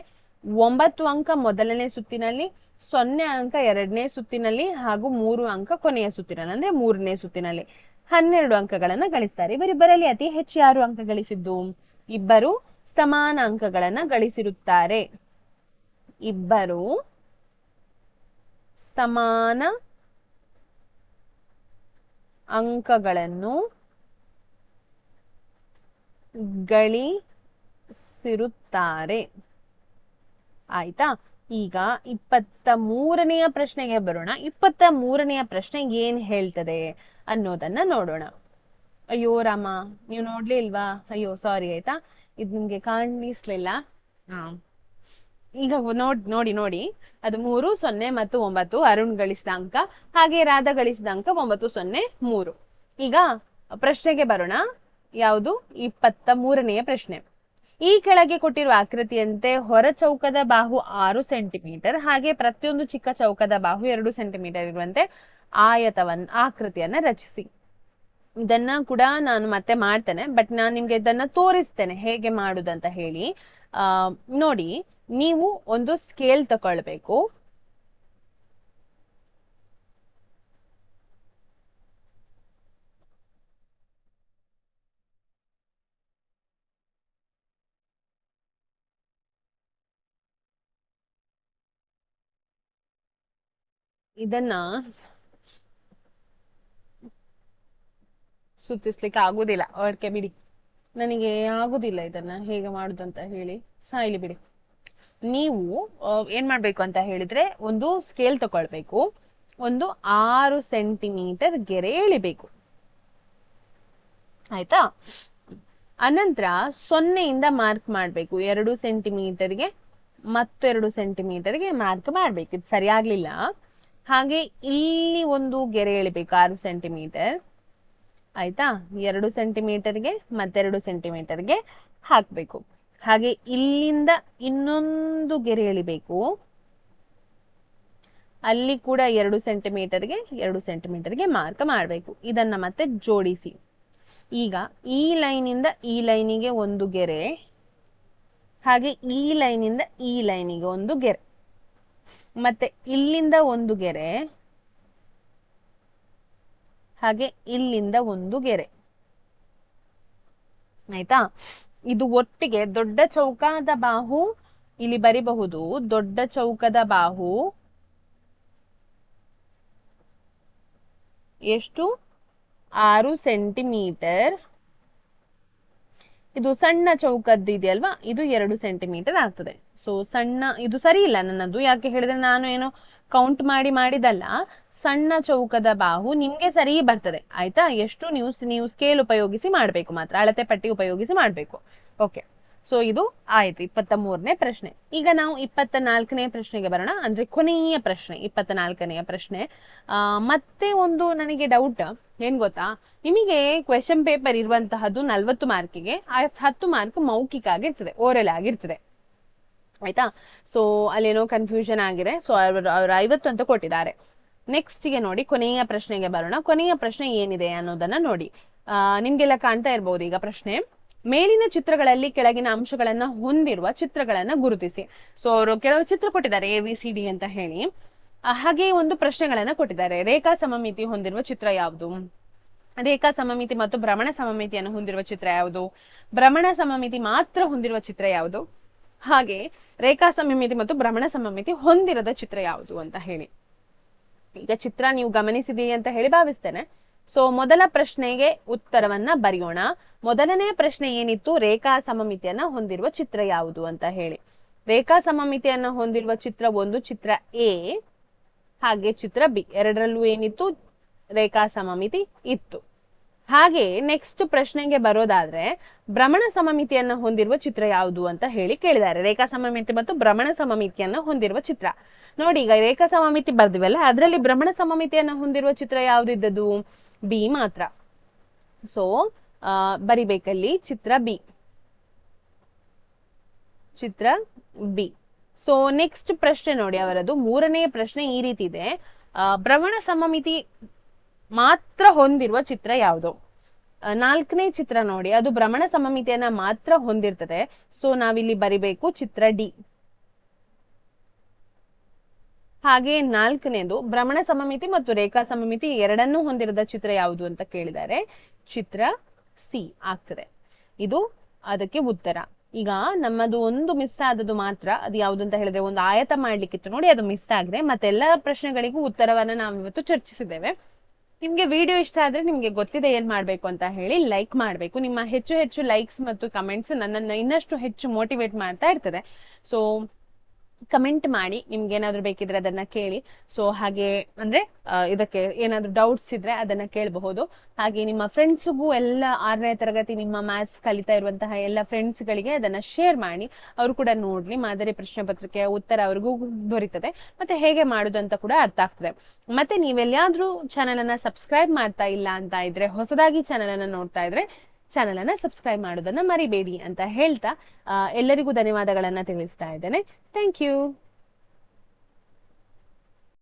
9 ಅಂಕ ಮೊದಲನೇ ಸುತ್ತಿನಲ್ಲಿ, 0 ಅಂಕ ಎರಡನೇ ಸುತ್ತಿನಲ್ಲಿ, ಹಾಗೂ 3 ಅಂಕ ಕೊನೆಯ ಸುತ್ತಿನಲ್ಲಿ, ಅಂದ್ರೆ ಮೂರನೇ ಸುತ್ತಿನಲ್ಲಿ 12 ಅಂಕಗಳನ್ನ ಗಳಿಸ್ತಾರೆ. ಇವರಿಬ್ಬರಲ್ಲಿ ಅತಿ ಹೆಚ್ಚು ಯಾರು ಅಂಕ ಗಳಿಸಿದ್ದು? ಇಬ್ಬರು ಸಮಾನ ಅಂಕಗಳನ್ನ ಗಳಿಸಿರುತ್ತಾರೆ. ಇಬ್ಬರು ಸಮಾನ ಅಂಕಗಳನ್ನು ಗಳಿಸಿರುತ್ತಾರೆ. ಆಯ್ತಾ? ಈಗ 23ನೆಯ ಪ್ರಶ್ನೆಗೆ ಬರೋಣ. 23ನೆಯ ಪ್ರಶ್ನೆ ಏನ್ ಹೇಳ್ತದೆ ಅನ್ನೋದನ್ನ ನೋಡೋಣ. ಅಯ್ಯೋ ರಾಮ, ನೀವು ನೋಡ್ಲೇ ಇಲ್ವಾ? ಅಯ್ಯೋ ಸಾರಿ. ಆಯ್ತಾ, ಇದು ನಿಮ್ಗೆ ಕಾಣಿಸ್ಲಿಲ್ಲ. ಈಗ ನೋಡಿ, ಅದು 3, 0 ಮತ್ತು 9 ಅರುಣ್ ಗಳಿಸಿದ ಅಂಕ, ಹಾಗೆ ರಾಧಾ ಗಳಿಸಿದ ಅಂಕ 9, 0, 3. ಈಗ ಪ್ರಶ್ನೆಗೆ ಬರೋಣ. ಯಾವುದು? 23ನೆಯ ಪ್ರಶ್ನೆ. ಈ ಕೆಳಗೆ ಕೊಟ್ಟಿರುವ ಆಕೃತಿಯಂತೆ ಹೊರ ಚೌಕದ ಬಾಹು 6 ಸೆಂಟಿಮೀಟರ್, ಹಾಗೆ ಪ್ರತಿಯೊಂದು ಚಿಕ್ಕ ಚೌಕದ ಬಾಹು 2 ಸೆಂಟಿಮೀಟರ್ ಇರುವಂತೆ ಆಕೃತಿಯನ್ನ ರಚಿಸಿ. ಇದನ್ನ ಕೂಡ ನಾನು ಮತ್ತೆ ಮಾಡ್ತೇನೆ, ಬಟ್ ನಾನು ನಿಮ್ಗೆ ಇದನ್ನ ತೋರಿಸ್ತೇನೆ ಹೇಗೆ ಮಾಡುದಂತ ಹೇಳಿ. ನೋಡಿ, ನೀವು ಒಂದು ಸ್ಕೇಲ್ ತಗೊಳ್ಬೇಕು. ಇದನ್ನ ಸುತ್ತಿಸ್ಲಿಕ್ಕೆ ಆಗುದಿಲ್ಲ, ಓಕೆ ಬಿಡಿ, ನನಗೆ ಆಗುದಿಲ್ಲ ಇದನ್ನ ಹೇಗೆ ಮಾಡುದಂತ ಹೇಳಿ. ಸಾಯ್ಲಿ ಬಿಡಿ. ನೀವು ಏನ್ ಮಾಡ್ಬೇಕು ಅಂತ ಹೇಳಿದ್ರೆ, ಒಂದು ಸ್ಕೇಲ್ ತಗೊಳ್ಬೇಕು, ಒಂದು 6 ಸೆಂಟಿಮೀಟರ್ ಗೆರೆ ಎಳಿಬೇಕು. ಆಯ್ತಾ? ಅನಂತರ 0ಇಂದ ಮಾರ್ಕ್ ಮಾಡ್ಬೇಕು. 2 ಸೆಂಟಿಮೀಟರ್ಗೆ ಮತ್ತು 2 ಸೆಂಟಿಮೀಟರ್ಗೆ ಮಾರ್ಕ್ ಮಾಡ್ಬೇಕು. ಇದು ಸರಿಯಾಗ್ಲಿಲ್ಲ. ಹಾಗೆ ಇಲ್ಲಿ ಒಂದು ಗೆರೆ ಎಳಿಬೇಕು 6 ಸೆಂಟಿಮೀಟರ್. ಆಯ್ತಾ? 2 ಸೆಂಟಿಮೀಟರ್ಗೆ ಮತ್ತೆ 2 ಸೆಂಟಿಮೀಟರ್ಗೆ ಹಾಕ್ಬೇಕು. ಹಾಗೆ ಇಲ್ಲಿಂದ ಇನ್ನೊಂದು ಗೆರೆ ಎಳಿಬೇಕು. ಅಲ್ಲಿ ಕೂಡ 2 ಸೆಂಟಿಮೀಟರ್ಗೆ 2 ಸೆಂಟಿಮೀಟರ್ಗೆ ಮಾರ್ಕ್ ಮಾಡಬೇಕು. ಇದನ್ನ ಮತ್ತೆ ಜೋಡಿಸಿ. ಈಗ ಈ ಲೈನಿಂದ ಈ ಲೈನಿಗೆ ಒಂದು ಗೆರೆ, ಹಾಗೆ ಈ ಲೈನಿಂದ ಈ ಲೈನಿಗೆ ಒಂದು ಗೆರೆ, ಮತ್ತೆ ಇಲ್ಲಿಂದ ಒಂದು ಗೆರೆ, ಹಾಗೆ ಇಲ್ಲಿಂದ ಒಂದು ಗೆರೆ. ಆಯ್ತಾ? ಇದು ಒಟ್ಟಿಗೆ ದೊಡ್ಡ ಚೌಕದ ಬಾಹು ಇಲ್ಲಿ ಬರಿಬಹುದು. ದೊಡ್ಡ ಚೌಕದ ಬಾಹು ಎಷ್ಟು? 6 ಸೆಂಟಿಮೀಟರ್. ಇದು ಸಣ್ಣ ಚೌಕದ್ದು ಇದೆಯಲ್ವಾ, ಇದು 2 ಸೆಂಟಿಮೀಟರ್ ಆಗ್ತದೆ. ಸೊ ಸಣ್ಣ, ಇದು ಸರಿ ಇಲ್ಲ ನನ್ನದು. ಯಾಕೆ ಹೇಳಿದ್ರೆ ನಾನು ಏನೋ ಕೌಂಟ್ ಮಾಡಿದಲ್ಲ, ಸಣ್ಣ ಚೌಕದ ಬಾಹು ನಿಮ್ಗೆ ಸರಿ ಬರ್ತದೆ ಆಯ್ತಾ. ಎಷ್ಟು ನೀವು ಸ್ಕೇಲ್ ಉಪಯೋಗಿಸಿ ಮಾಡ್ಬೇಕು, ಮಾತ್ರ ಅಳತೆ ಪಟ್ಟಿ ಉಪಯೋಗಿಸಿ ಮಾಡ್ಬೇಕು. ಓಕೆ, ಸೊ ಇದು ಆಯ್ತು 23ನೇ ಪ್ರಶ್ನೆ. ಈಗ ನಾವು 24ನೇ ಪ್ರಶ್ನೆಗೆ ಬರೋಣ, ಅಂದ್ರೆ ಕೊನೆಯ ಪ್ರಶ್ನೆ 24ನೆಯ ಪ್ರಶ್ನೆ. ಮತ್ತೆ ಒಂದು ನನಗೆ ಡೌಟ್ ಏನ್ ಗೊತ್ತಾ, ನಿಮಗೆ ಕ್ವೆಶನ್ ಪೇಪರ್ ಇರುವಂತಹದ್ದು 40 ಮಾರ್ಕಿಗೆ, 10 ಮಾರ್ಕ್ ಮೌಖಿಕ ಆಗಿರ್ತದೆ, ಓರಲ್ ಆಗಿರ್ತದೆ ಆಯ್ತಾ. ಸೊ ಅಲ್ಲೇನೋ ಕನ್ಫ್ಯೂಷನ್ ಆಗಿದೆ. ಸೊ ಅವರು 50 ಅಂತ ಕೊಟ್ಟಿದ್ದಾರೆ. ನೆಕ್ಸ್ಟ್ ಗೆ ನೋಡಿ, ಕೊನೆಯ ಪ್ರಶ್ನೆಗೆ ಬರೋಣ. ಕೊನೆಯ ಪ್ರಶ್ನೆ ಏನಿದೆ ಅನ್ನೋದನ್ನ ನೋಡಿ. ನಿಮ್ಗೆಲ್ಲ ಕಾಣ್ತಾ ಇರ್ಬೋದು ಈಗ ಪ್ರಶ್ನೆ. ಮೇಲಿನ ಚಿತ್ರಗಳಲ್ಲಿ ಕೆಳಗಿನ ಅಂಶಗಳನ್ನ ಹೊಂದಿರುವ ಚಿತ್ರಗಳನ್ನ ಗುರುತಿಸಿ. ಸೊ ಅವರು ಕೆಲವು ಚಿತ್ರ ಕೊಟ್ಟಿದ್ದಾರೆ ABCD ಅಂತ ಹೇಳಿ. ಹಾಗೆ ಒಂದು ಪ್ರಶ್ನೆಗಳನ್ನ ಕೊಟ್ಟಿದ್ದಾರೆ. ರೇಖಾ ಸಮಮಿತಿ ಹೊಂದಿರುವ ಚಿತ್ರ ಯಾವುದು, ರೇಖಾ ಸಮಮಿತಿ ಮತ್ತು ಭ್ರಮಣ ಸಮಮಿತಿಯನ್ನು ಹೊಂದಿರುವ ಚಿತ್ರ ಯಾವುದು, ಭ್ರಮಣ ಸಮಮಿತಿ ಮಾತ್ರ ಹೊಂದಿರುವ ಚಿತ್ರ ಯಾವುದು, ಹಾಗೆ ರೇಖಾ ಸಮಮಿತಿ ಮತ್ತು ಭ್ರಮಣ ಸಮಮಿತಿ ಹೊಂದಿರದ ಚಿತ್ರ ಯಾವುದು ಅಂತ ಹೇಳಿ. ಈಗ ಚಿತ್ರ ನೀವು ಗಮನಿಸಿದೀರಿ ಅಂತ ಹೇಳಿ ಭಾವಿಸ್ತೇನೆ. ಸೊ ಮೊದಲ ಪ್ರಶ್ನೆಗೆ ಉತ್ತರವನ್ನ ಬರೆಯೋಣ. ಮೊದಲನೇ ಪ್ರಶ್ನೆ ಏನಿತ್ತು, ರೇಖಾ ಸಮಮಿತಿಯನ್ನ ಹೊಂದಿರುವ ಚಿತ್ರ ಯಾವುದು ಅಂತ ಹೇಳಿ. ರೇಖಾ ಸಮಮಿತಿಯನ್ನ ಹೊಂದಿರುವ ಚಿತ್ರ ಒಂದು ಚಿತ್ರ A, ಹಾಗೆ ಚಿತ್ರ B, ಎರಡರಲ್ಲೂ ಏನಿತ್ತು, ರೇಖಾ ಸಮಮಿತಿ ಇತ್ತು. ಹಾಗೆ ನೆಕ್ಸ್ಟ್ ಪ್ರಶ್ನೆಗೆ ಬರೋದಾದ್ರೆ, ಭ್ರಮಣ ಸಮಮಿತಿಯನ್ನ ಹೊಂದಿರುವ ಚಿತ್ರ ಯಾವುದು ಅಂತ ಹೇಳಿ ಕೇಳಿದ್ದಾರೆ. ರೇಖಾ ಸಮಮಿತಿ ಮತ್ತು ಭ್ರಮಣ ಸಮಮಿತಿಯನ್ನ ಹೊಂದಿರುವ ಚಿತ್ರ ನೋಡಿ. ಈಗ ರೇಖಾ ಸಮಮಿತಿ ಬರ್ದಿವಲ್ಲ, ಅದರಲ್ಲಿ ಭ್ರಮಣ ಸಮಮಿತಿಯನ್ನ ಹೊಂದಿರುವ ಚಿತ್ರ ಯಾವ್ದು ಇದ್ದದ್ದು, B ಮಾತ್ರ. ಸೊ ಬರಿಬೇಕಲ್ಲಿ ಚಿತ್ರ B, ಚಿತ್ರ B. ಸೊ ನೆಕ್ಸ್ಟ್ ಪ್ರಶ್ನೆ ನೋಡಿ ಅವರದು, ಮೂರನೇ ಪ್ರಶ್ನೆ ಈ ರೀತಿ ಇದೆ. ಭ್ರಮಣ ಸಮಮಿತಿ ಮಾತ್ರ ಹೊಂದಿರುವ ಚಿತ್ರ ಯಾವುದು. 4ನೇ ಚಿತ್ರ ನೋಡಿ, ಅದು ಭ್ರಮಣ ಸಮಮಿತಿಯನ್ನ ಮಾತ್ರ ಹೊಂದಿರ್ತದೆ. ಸೊ ನಾವಿಲ್ಲಿ ಬರಿಬೇಕು ಚಿತ್ರ D. ಹಾಗೆ 4ನೇದು ಭ್ರಮಣ ಸಮಮಿತಿ ಮತ್ತು ರೇಖಾ ಸಮಮಿತಿ ಎರಡನ್ನೂ ಹೊಂದಿರದ ಚಿತ್ರ ಯಾವುದು ಅಂತ ಕೇಳಿದ್ದಾರೆ. ಚಿತ್ರ C ಆಗ್ತದೆ. ಇದು ಅದಕ್ಕೆ ಉತ್ತರ. ಈಗ ನಮ್ಮದು ಒಂದು ಮಿಸ್ ಆದದ್ದು ಮಾತ್ರ, ಅದು ಯಾವುದು ಅಂತ ಹೇಳಿದ್ರೆ ಒಂದು ಆಯತ ಮಾಡ್ಲಿಕ್ಕಿತ್ತು ನೋಡಿ, ಅದು ಮಿಸ್ ಆಗಿದೆ. ಮತ್ತೆಲ್ಲ ಪ್ರಶ್ನೆಗಳಿಗೂ ಉತ್ತರವನ್ನ ನಾವು ಇವತ್ತು ಚರ್ಚಿಸಿದ್ದೇವೆ. ನಿಮ್ಗೆ ವಿಡಿಯೋ ಇಷ್ಟ ಆದ್ರೆ, ನಿಮ್ಗೆ ಗೊತ್ತಿದೆ ಏನ್ ಮಾಡ್ಬೇಕು ಅಂತ ಹೇಳಿ, ಲೈಕ್ ಮಾಡ್ಬೇಕು. ನಿಮ್ಮ ಹೆಚ್ಚು ಲೈಕ್ಸ್ ಮತ್ತು ಕಮೆಂಟ್ಸ್ ನನ್ನನ್ನು ಇನ್ನಷ್ಟು ಹೆಚ್ಚು ಮೋಟಿವೇಟ್ ಮಾಡ್ತಾ ಇರ್ತದೆ. ಸೊ ಕಮೆಂಟ್ ಮಾಡಿ, ನಿಮ್ಗೆ ಏನಾದ್ರು ಬೇಕಿದ್ರೆ ಅದನ್ನ ಕೇಳಿ. ಸೊ ಹಾಗೆ ಅಂದ್ರೆ ಇದಕ್ಕೆ ಏನಾದ್ರು ಡೌಟ್ಸ್ ಇದ್ರೆ ಅದನ್ನ ಕೇಳಬಹುದು. ಹಾಗೆ ನಿಮ್ಮ ಫ್ರೆಂಡ್ಸ್ಗೂ ಎಲ್ಲ 6ನೇ ತರಗತಿ ನಿಮ್ಮ ಮ್ಯಾಥ್ಸ್ ಕಲಿತಾ ಇರುವಂತಹ ಎಲ್ಲ ಫ್ರೆಂಡ್ಸ್ ಗಳಿಗೆ ಅದನ್ನ ಶೇರ್ ಮಾಡಿ, ಅವರು ಕೂಡ ನೋಡ್ಲಿ. ಮಾದರಿ ಪ್ರಶ್ನೆ ಪತ್ರಿಕೆಯ ಉತ್ತರ ಅವ್ರಿಗೂ ದೊರೀತದೆ, ಮತ್ತೆ ಹೇಗೆ ಮಾಡುದು ಅಂತ ಕೂಡ ಅರ್ಥ ಆಗ್ತದೆ. ಮತ್ತೆ ನೀವೆಲ್ಲಾದ್ರೂ ಚಾನೆಲ್ ಅನ್ನ ಸಬ್ಸ್ಕ್ರೈಬ್ ಮಾಡ್ತಾ ಇಲ್ಲ ಅಂತ ಇದ್ರೆ, ಹೊಸದಾಗಿ ಚಾನೆಲ್ ಅನ್ನ ನೋಡ್ತಾ ಇದ್ರೆ ಚಾನೆಲ್ ಅನ್ನ ಸಬ್ಸ್ಕ್ರೈಬ್ ಮಾಡೋದನ್ನ ಮರಿಬೇಡಿ ಅಂತ ಹೇಳ್ತಾ ಎಲ್ಲರಿಗೂ ಧನ್ಯವಾದಗಳನ್ನ ತಿಳಿಸ್ತಾ ಇದ್ದೇನೆ. Thank you.